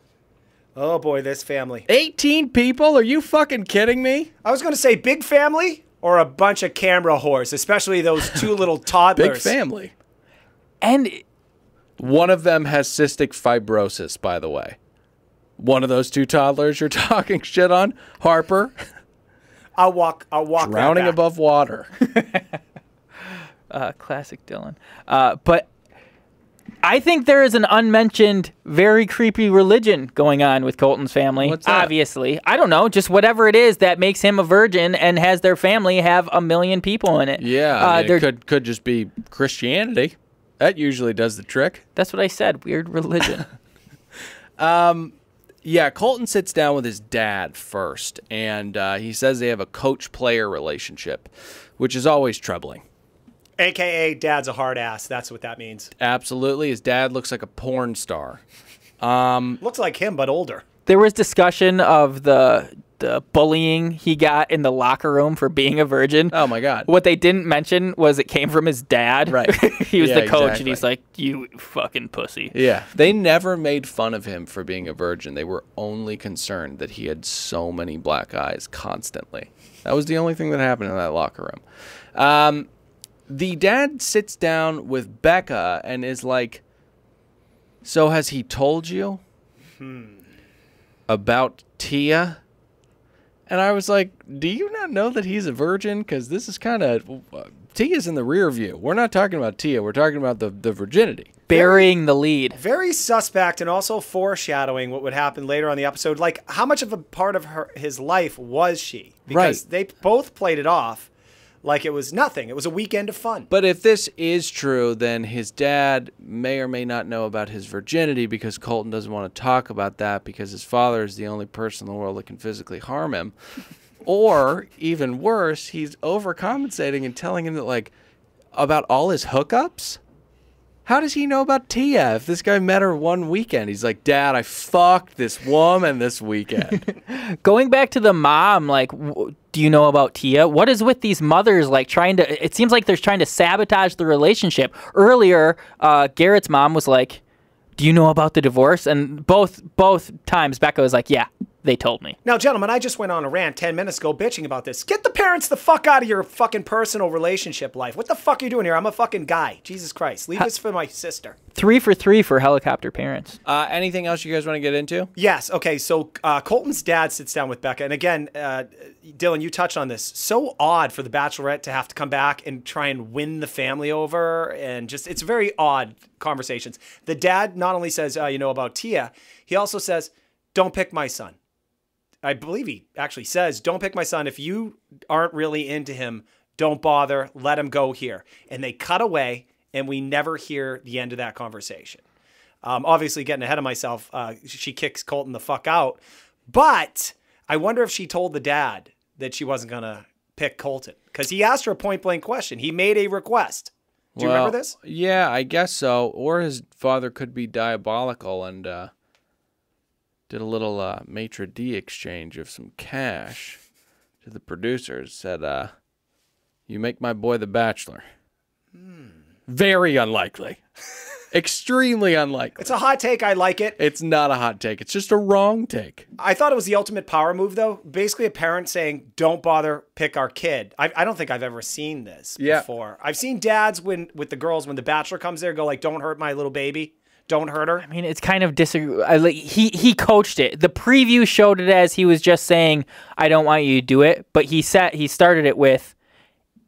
Oh, boy, this family. 18 people? Are you fucking kidding me? I was going to say big family or a bunch of camera whores, especially those two little toddlers. Big family. And one of them has cystic fibrosis, by the way. One of those two toddlers you're talking shit on, Harper. I'll walk. Drowning above water. Classic Dylan. But I think there is an unmentioned, very creepy religion going on with Colton's family. What's that? Obviously. I don't know, just whatever it is that makes him a virgin and has their family have 1 million people in it. Yeah, I mean, it could just be Christianity. That usually does the trick. That's what I said, weird religion. Yeah, Colton sits down with his dad first, and he says they have a coach-player relationship, which is always troubling. AKA dad's a hard ass. That's what that means. Absolutely. His dad looks like a porn star. Looks like him, but older. There was discussion of the bullying he got in the locker room for being a virgin. Oh, my God. What they didn't mention was it came from his dad. Right. He was Yeah, the coach, exactly. and he's like, you fucking pussy. Yeah. They never made fun of him for being a virgin. They were only concerned that he had so many black eyes constantly. That was the only thing that happened in that locker room. The dad sits down with Becca and is like, so has he told you about Tia? And I was like, do you not know that he's a virgin? Because this is kind of, Tia's in the rear view. We're not talking about Tia. We're talking about the virginity. Burying the lead. Very suspect, and also foreshadowing what would happen later on the episode. Like, how much of a part of his life was she? Because they both played it off like it was nothing. It was a weekend of fun. But if this is true, then his dad may or may not know about his virginity because Colton doesn't want to talk about that because his father is the only person in the world that can physically harm him. Or, even worse, he's overcompensating and telling him that, like, about all his hookups. How does he know about Tia if this guy met her one weekend? He's like, Dad, I fucked this woman this weekend. Going back to the mom, like, do you know about Tia? What is with these mothers, like, it seems like they're trying to sabotage the relationship. Earlier, Garrett's mom was like, do you know about the divorce? And both times, Becca was like, yeah, they told me. Now, gentlemen, I just went on a rant 10 minutes ago bitching about this. Get the parents the fuck out of your fucking personal relationship life. What the fuck are you doing here? I'm a fucking guy. Jesus Christ. Leave this for my sister. 3 for 3 for helicopter parents. Anything else you guys want to get into? Yes. Okay. So Colton's dad sits down with Becca. And again, Dylan, you touched on this. So odd for the Bachelorette to have to come back and try and win the family over. And just, it's very odd conversations. The dad not only says, you know about Tia, he also says, don't pick my son. I believe he actually says, don't pick my son. If you aren't really into him, don't bother. Let him go here. And they cut away, and we never hear the end of that conversation. Obviously, getting ahead of myself, she kicks Colton the fuck out. But I wonder if she told the dad that she wasn't going to pick Colton. Because he asked her a point-blank question. He made a request. Do you remember this? Yeah, I guess so. Or his father could be diabolical and... did a little maitre d' exchange of some cash to the producers. Said, you make my boy the Bachelor. Very unlikely. Extremely unlikely. It's a hot take. I like it. It's not a hot take. It's just a wrong take. I thought it was the ultimate power move, though. Basically, a parent saying, don't bother, pick our kid. I don't think I've ever seen this before. I've seen dads with the girls, when the Bachelor comes there, go like, don't hurt my little baby. Don't hurt her. I mean, it's kind of he coached it. The preview showed it as he was just saying, I don't want you to do it. But he started it with,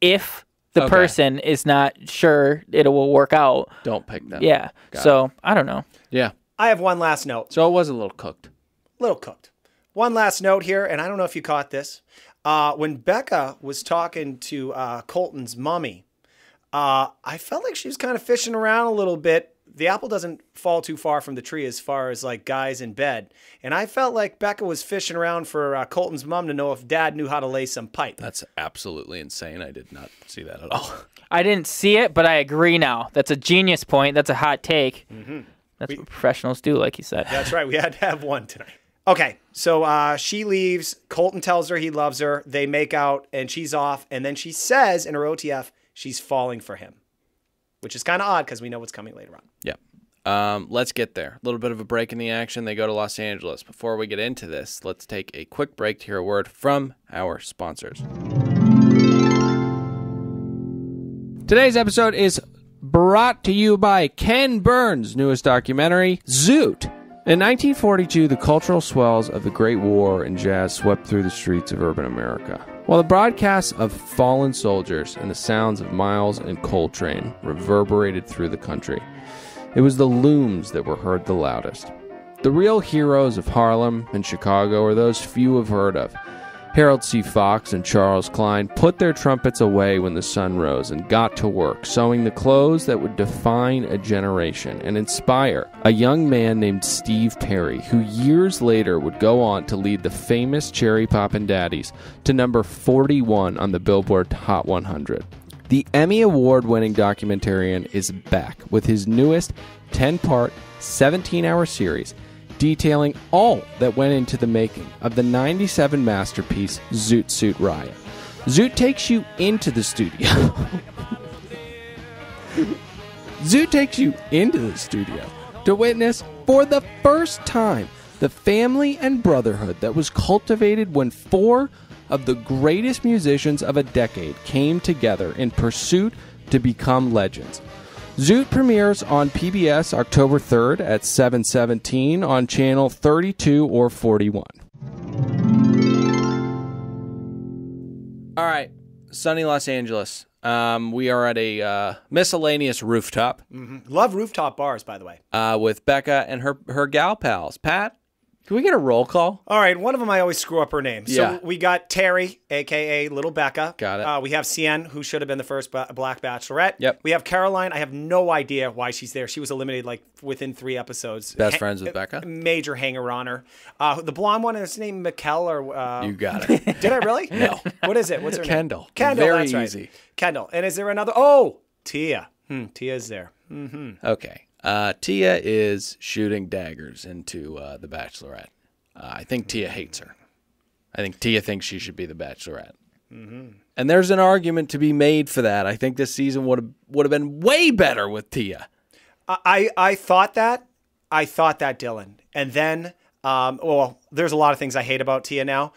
if the person is not sure it will work out, don't pick them. Yeah. So I don't know. Yeah. I have one last note. So it was a little cooked. One last note here, and I don't know if you caught this. When Becca was talking to Colton's mommy, I felt like she was kind of fishing around a little bit. The apple doesn't fall too far from the tree as far as like guys in bed. And I felt like Becca was fishing around for Colton's mom to know if dad knew how to lay some pipe. That's absolutely insane. I did not see that at all. I didn't see it, but I agree now. That's a genius point. That's a hot take. Mm-hmm. That's what professionals do, like you said. That's right. We had to have one tonight. Okay, so she leaves. Colton tells her he loves her. They make out, and she's off. And then she says in her OTF, she's falling for him. Which is kind of odd because we know what's coming later on. Yeah. Let's get there. A little bit of a break in the action. They go to Los Angeles. Before we get into this, let's take a quick break to hear a word from our sponsors. Today's episode is brought to you by Ken Burns' newest documentary, Zoot. In 1942, the cultural swells of the Great War and jazz swept through the streets of urban America. While the broadcasts of fallen soldiers and the sounds of Miles and Coltrane reverberated through the country, it was the looms that were heard the loudest. The real heroes of Harlem and Chicago are those few have heard of. Harold C. Fox and Charles Klein put their trumpets away when the sun rose and got to work sewing the clothes that would define a generation and inspire a young man named Steve Perry, who years later would go on to lead the famous Cherry Poppin' Daddies to number 41 on the Billboard Hot 100. The Emmy Award-winning documentarian is back with his newest 10-part, 17-hour series detailing all that went into the making of the 97 masterpiece Zoot Suit Riot. Zoot takes you into the studio. Zoot takes you into the studio to witness for the first time the family and brotherhood that was cultivated when 4 of the greatest musicians of a decade came together in pursuit to become legends. Zoot premieres on PBS October 3rd at 7:17 on channel 32 or 41. All right, sunny Los Angeles. We are at a miscellaneous rooftop. Mm-hmm. Love rooftop bars, by the way. With Becca and her gal pals. Pat, can we get a roll call? All right, one of them I always screw up her name. Yeah. So we got Terry, a.k.a. Little Becca. Got it. We have Cien, who should have been the first Black Bachelorette. Yep. We have Caroline. I have no idea why she's there. She was eliminated like within 3 episodes. Best friends with Becca? Major hanger-on her. The blonde one, is her name Mikkel? Or You got it. Did I really? No. What is it? What's her Kendall. name? Kendall. Very That's right. easy. Kendall. And is there another? Oh, Tia. Tia's there. Okay. Tia is shooting daggers into the Bachelorette. I think Tia hates her. I think Tia thinks she should be the Bachelorette. And there's an argument to be made for that. I think this season would have been way better with Tia. I thought that. Dylan. And then, well, there's a lot of things I hate about Tia now.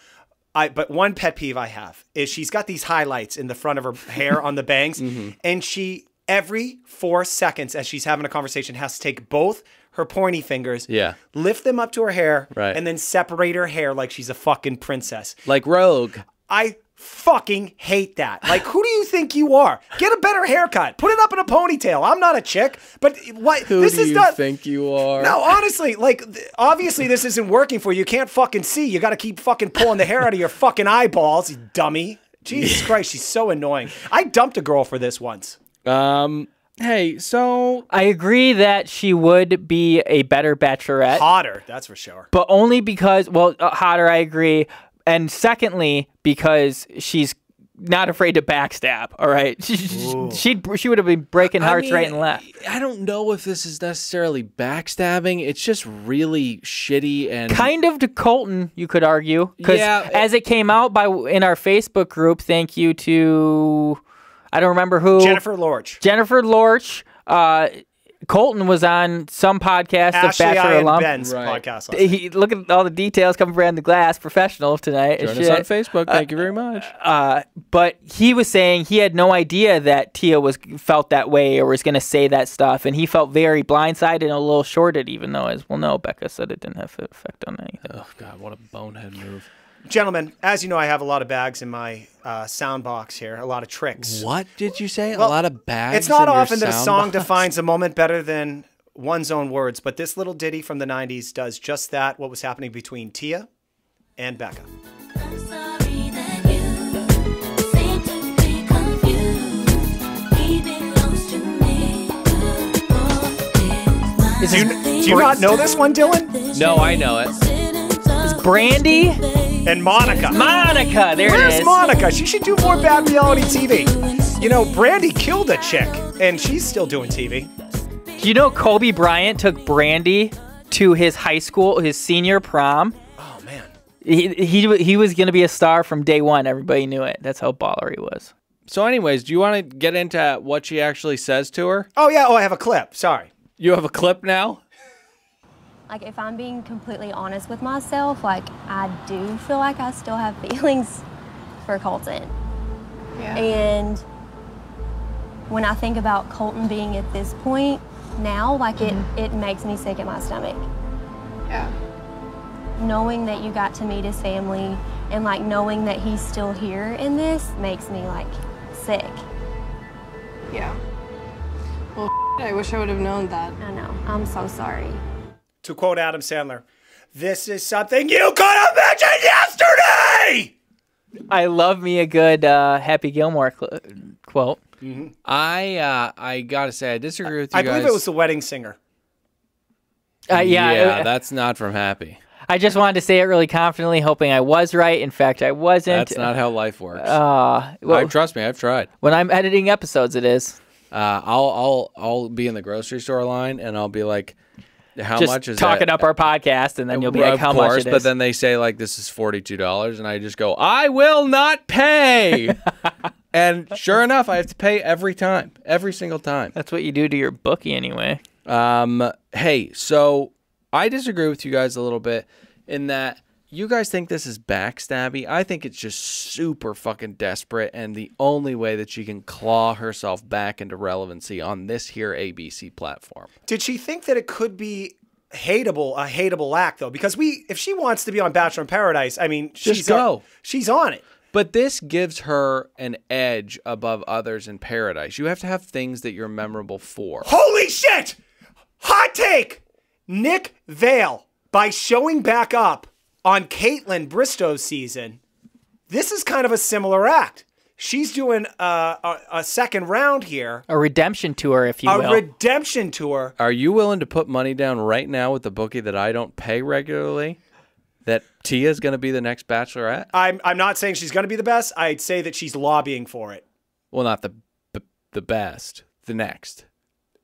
But one pet peeve I have is she's got these highlights in the front of her hair on the bangs. And she, every 4 seconds as she's having a conversation, has to take both her pointy fingers, lift them up to her hair, and then separate her hair like she's a fucking princess. Like Rogue. I fucking hate that. Like, who do you think you are? Get a better haircut. Put it up in a ponytail. I'm not a chick, but what? Who this do is you not. think you are? No, honestly, like, obviously this isn't working for you. You can't fucking see. You got to keep fucking pulling the hair out of your fucking eyeballs, you dummy. Jesus Christ, she's so annoying. I dumped a girl for this once. Hey, so I agree that she would be a better Bachelorette. Hotter, that's for sure. But only because, hotter, I agree. And secondly, because she's not afraid to backstab, all right? She would have been breaking hearts right and left. I don't know if this is necessarily backstabbing. It's just really shitty and... Kind of to Colton, you could argue. Because Yeah, as it came out in our Facebook group, thank you to... I don't remember who. Jennifer Lorch. Colton was on some podcast Ashley, of Bachelor I and alum. Ben's podcast. Last night. Look at all the details coming behind the glass. Professional tonight. Join us on Facebook. Thank you very much. But he was saying he had no idea that Tia felt that way or was going to say that stuff, and he felt very blindsided and a little shorted, even though, as we'll know, Becca said it didn't have an effect on anything. Oh, God, what a bonehead move. Gentlemen, as you know, I have a lot of bags in my sound box here, a lot of tricks. What did you say? Well, a lot of bags. It's not in your often that a sound song box? defines a moment better than one's own words, but this little ditty from the 90s does just that, what was happening between Tia and Becca. Do you not know this one, Dylan? No, I know it. Brandy and Monica. Monica, there Where's it is. Monica? She should do more bad reality TV. You know, Brandy killed a chick, and she's still doing TV. Do you know Kobe Bryant took Brandy to his high school, his senior prom? Oh, man. He was going to be a star from day one. Everybody knew it. That's how baller he was. So anyways, do you want to get into what she actually says to her? Oh, yeah. Oh, I have a clip. Sorry. You have a clip now? Like, if I'm being completely honest with myself, like, I do feel like I still have feelings for Colton. Yeah. And when I think about Colton being at this point now, like, it makes me sick at my stomach. Yeah. Knowing that you got to meet his family and, like, knowing that he's still here in this makes me, like, sick. Yeah. Well, I wish I would have known that. I know. I'm so sorry. To quote Adam Sandler, this is something you could have mentioned yesterday! I love me a good Happy Gilmore quote. Mm-hmm. I gotta say, I disagree with you guys. I believe it was The Wedding Singer. That's not from Happy. I just wanted to say it really confidently, hoping I was right. In fact, I wasn't. That's not how life works. Trust me, I've tried. When I'm editing episodes, it is. I'll be in the grocery store line and I'll be like, how just much is talking that? up our podcast, and then you'll be like, how much it is. But then they say, like, this is $42, and I just go, I will not pay. And sure enough, I have to pay every time, every single time. That's what you do to your bookie anyway. Hey, so I disagree with you guys a little bit in that you guys think this is backstabby. I think it's just super fucking desperate, and the only way that she can claw herself back into relevancy on this here ABC platform. Did she think that it could be a hateable act, though? Because if she wants to be on Bachelor in Paradise, I mean, she's on it. But this gives her an edge above others in Paradise. You have to have things that you're memorable for. Holy shit! Hot take! Nick Vale, by showing back up on Caitlin Bristow's season, this is kind of a similar act. She's doing a second round here. A redemption tour, if you will. A redemption tour. Are you willing to put money down right now with the bookie that I don't pay regularly that Tia's going to be the next Bachelorette? I'm not saying she's going to be the best. I'd say that she's lobbying for it. Well, not the best. The next.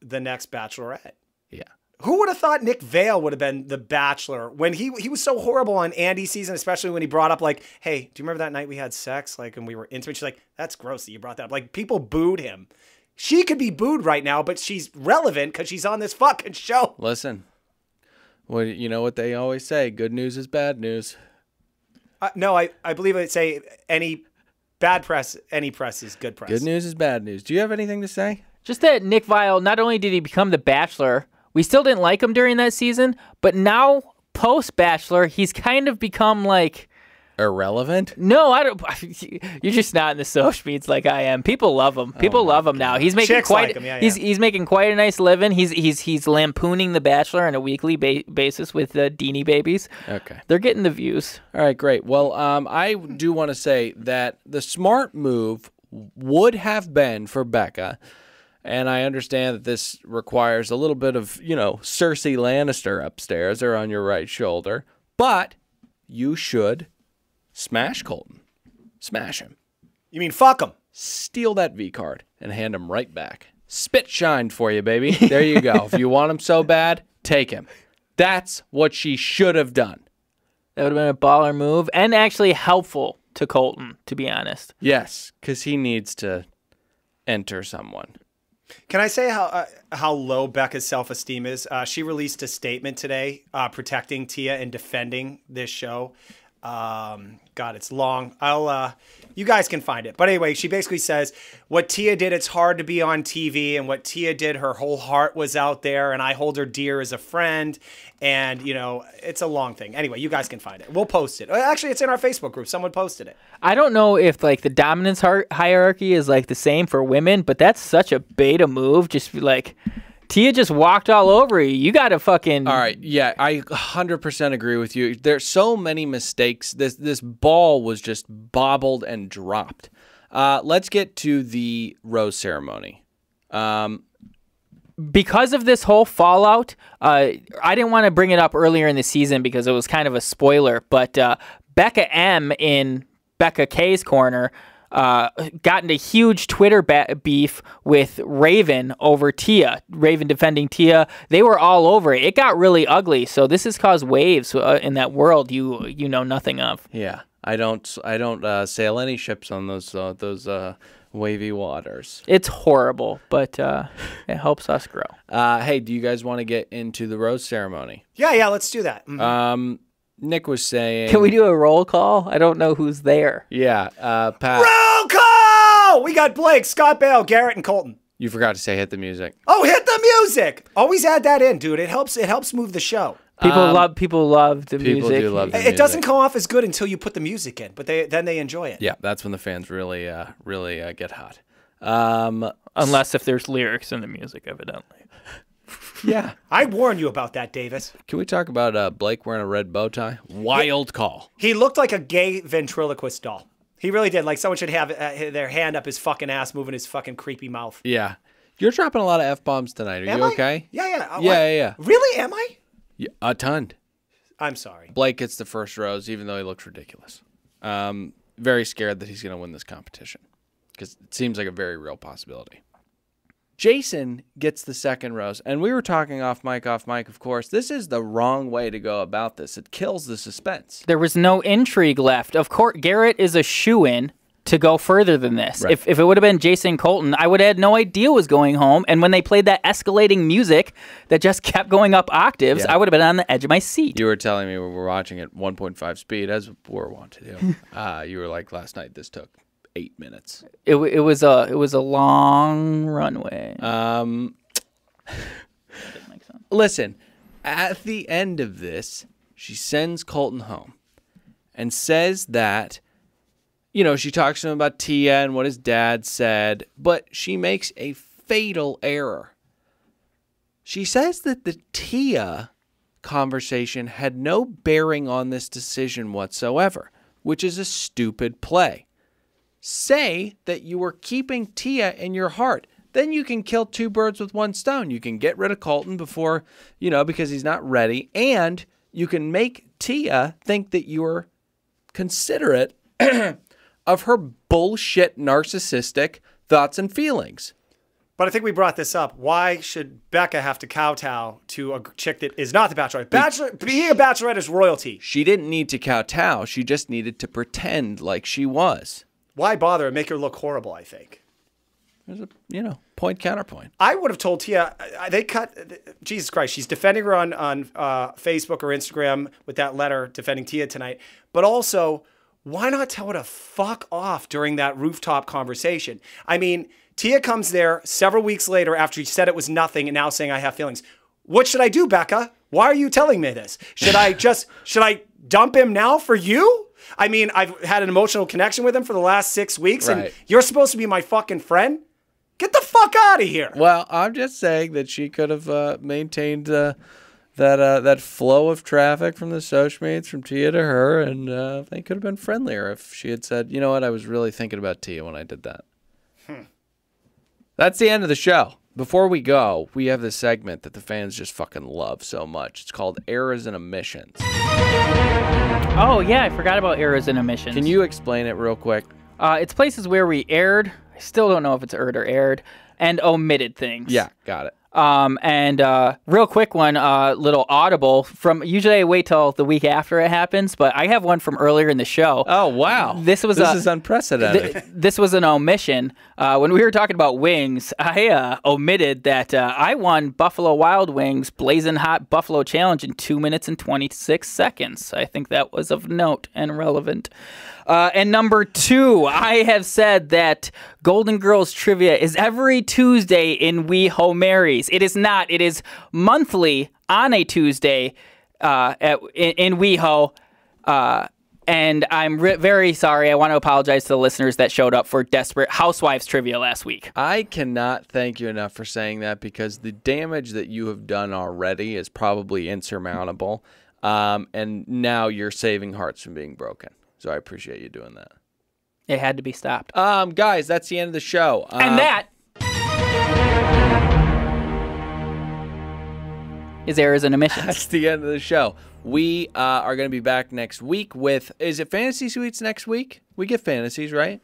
the next Bachelorette. Yeah. Who would have thought Nick Vale would have been the Bachelor when he was so horrible on Andy's season, especially when he brought up like, hey, do you remember that night we had sex? Like, and we were intimate. She's like, that's gross that you brought that up. Like, people booed him. She could be booed right now, but she's relevant because she's on this fucking show. Listen, well, you know what they always say, good news is bad news. No, I believe I'd say any bad press, any press is good press. Good news is bad news. Do you have anything to say? Just that Nick Vile, not only did he become the Bachelor, we still didn't like him during that season, but now post-Bachelor, he's kind of become like... Irrelevant? No, I don't. You're just not in the social media like I am. People love him. People love him now. He's making Chicks quite. like him. Yeah, he's making quite a nice living. He's lampooning the Bachelor on a weekly basis with the Deanie babies. Okay, they're getting the views. All right, great. Well, I do want to say that the smart move would have been for Becca, and I understand that this requires a little bit of Cersei Lannister upstairs or on your right shoulder, but you should. Smash Colton. Smash him. You mean fuck him? Steal that V card and hand him right back. Spit shined for you, baby. There you go. If you want him so bad, take him. That's what she should have done. That would have been a baller move and actually helpful to Colton, to be honest. Yes, because he needs to enter someone. Can I say how low Becca's self-esteem is? She released a statement today protecting Tia and defending this show. God, it's long. You guys can find it. But anyway, she basically says what Tia did, it's hard to be on TV, and what Tia did, her whole heart was out there, and I hold her dear as a friend. And, it's a long thing. Anyway, you guys can find it. We'll post it. Actually, it's in our Facebook group. Someone posted it. I don't know if like the dominance hierarchy is like the same for women, but that's such a beta move. Just like Tia just walked all over you. You got to fucking... All right. Yeah, I 100% agree with you. There's so many mistakes. This ball was just bobbled and dropped. Let's get to the rose ceremony. Because of this whole fallout, I didn't want to bring it up earlier in the season because it was kind of a spoiler, but Becca M in Becca K's corner got into huge Twitter beef with Raven over Tia. Raven defending Tia. They were all over it. It got really ugly. So this has caused waves in that world you know nothing of. Yeah, I don't sail any ships on those wavy waters. It's horrible, but it helps us grow. Hey, do you guys want to get into the rose ceremony? Yeah, let's do that. Mm-hmm. Nick was saying... Can we do a roll call? I don't know who's there. Yeah, Pat. Roll call! We got Blake, Scott Bale, Garrett, and Colton. You forgot to say hit the music. Oh, hit the music! Always add that in, dude. It helps move the show. People love the music. People do love the music. It doesn't come off as good until you put the music in, but then they enjoy it. Yeah, that's when the fans really get hot. Unless if there's lyrics in the music, evidently. Yeah. I warned you about that, Davis. Can we talk about Blake wearing a red bow tie? Wild call. He looked like a gay ventriloquist doll. He really did. Like someone should have their hand up his fucking ass, moving his fucking creepy mouth. Yeah. You're dropping a lot of F-bombs tonight. Are you okay? Yeah. Yeah. Really? Am I? Yeah, a ton. I'm sorry. Blake gets the first rose, even though he looks ridiculous. Very scared that he's going to win this competition because it seems like a very real possibility. Jason gets the second rose, and we were talking off mic, of course. This is the wrong way to go about this. It kills the suspense. There was no intrigue left. Of course, Garrett is a shoo-in to go further than this. Right. If it would have been Jason Colton, I would have had no idea who was going home. And when they played that escalating music that just kept going up octaves, I would have been on the edge of my seat. You were telling me we were watching at 1.5 speed, as we're wont to do. You were like, last night this took 8 minutes. It was a long runway. Listen, at the end of this, she sends Colton home and says that, she talks to him about Tia and what his dad said, but she makes a fatal error. She says that the Tia conversation had no bearing on this decision whatsoever, which is a stupid play. Say that you were keeping Tia in your heart. Then you can kill two birds with one stone. You can get rid of Colton before, because he's not ready. And you can make Tia think that you're considerate of her bullshit narcissistic thoughts and feelings. But I think we brought this up. Why should Becca have to kowtow to a chick that is not the Bachelorette? Being a Bachelorette is royalty. She didn't need to kowtow. She just needed to pretend like she was. Why bother and make her look horrible, I think? There's a, point counterpoint. I would have told Tia, they cut, Jesus Christ, she's defending her on Facebook or Instagram with that letter defending Tia tonight. But also, why not tell her to fuck off during that rooftop conversation? I mean, Tia comes there several weeks later after she said it was nothing and now saying I have feelings. What should I do, Becca? Why are you telling me this? Should I dump him now for you? I mean, I've had an emotional connection with him for the last 6 weeks, and you're supposed to be my fucking friend? Get the fuck out of here. Well, I'm just saying that she could have maintained that flow of traffic from the social meets from Tia to her, and they could have been friendlier if she had said, you know what, I was really thinking about Tia when I did that. That's the end of the show. Before we go, we have this segment that the fans just fucking love so much. It's called Errors and Omissions. Oh, yeah, I forgot about errors and omissions. Can you explain it real quick? It's places where we aired. I still don't know if it's aired or aired. And omitted things. Yeah, got it. And real quick one, little audible from, usually I wait till the week after it happens, but I have one from earlier in the show. Oh, wow. This is unprecedented. This was an omission. When we were talking about wings, I omitted that I won Buffalo Wild Wings Blazing Hot Buffalo Challenge in 2 minutes and 26 seconds. I think that was of note and relevant. And number 2, I have said that Golden Girls Trivia is every Tuesday in WeHo Marys. It is not. It is monthly on a Tuesday in WeHo. And I'm very sorry. I want to apologize to the listeners that showed up for Desperate Housewives Trivia last week. I cannot thank you enough for saying that, because the damage that you have done already is probably insurmountable. And now you're saving hearts from being broken. So I appreciate you doing that. It had to be stopped. Guys, that's the end of the show. And that is errors and omissions. That's the end of the show. We are going to be back next week with, is it Fantasy Suites next week? We get fantasies, right?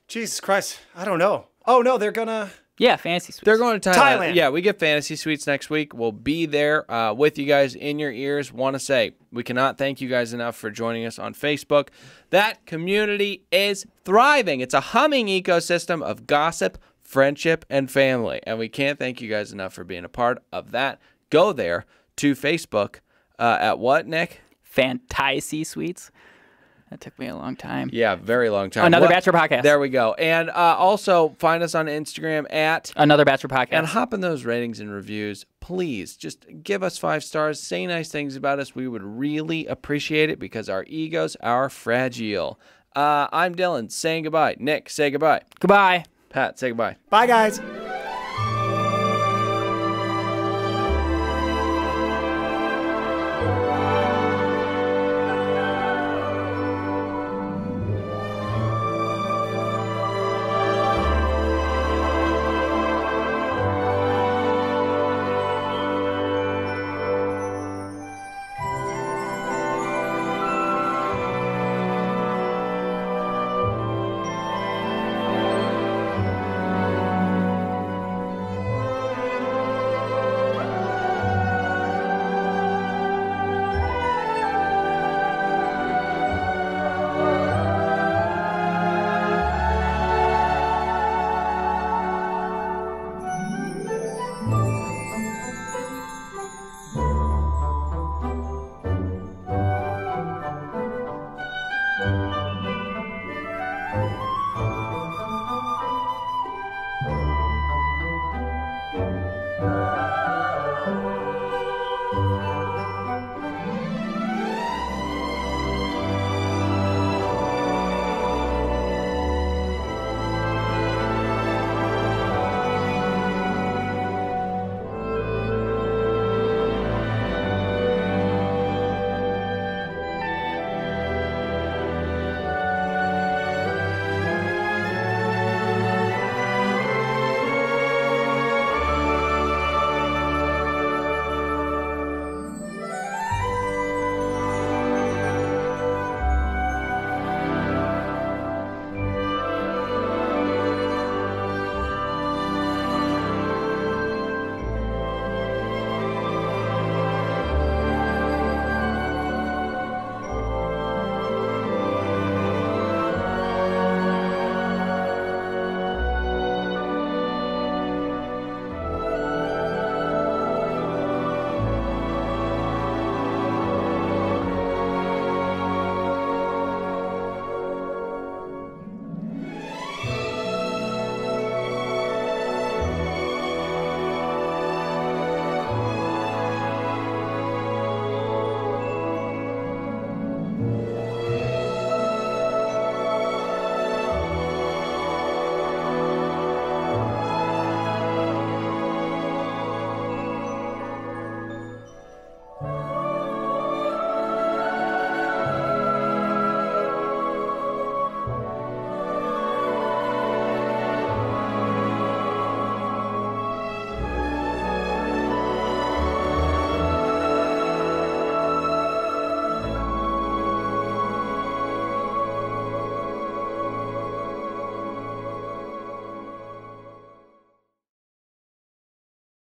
Jesus Christ. I don't know. Oh, no, they're going to... Yeah, Fantasy Suites. They're going to Thailand. Yeah, we get Fantasy Suites next week. We'll be there with you guys in your ears. Want to say, we cannot thank you guys enough for joining us on Facebook. That community is thriving. It's a humming ecosystem of gossip, friendship, and family. And we can't thank you guys enough for being a part of that. Go there to Facebook at what, Nick? Fantasy Suites. That took me a long time. Yeah, very long time. Another Bachelor Podcast. There we go. And also find us on Instagram at Another Bachelor Podcast. And hop in those ratings and reviews. Please, just give us 5 stars. Say nice things about us. We would really appreciate it, because our egos are fragile. I'm Dylan, saying goodbye. Nick, say goodbye. Goodbye. Pat, say goodbye. Bye, guys.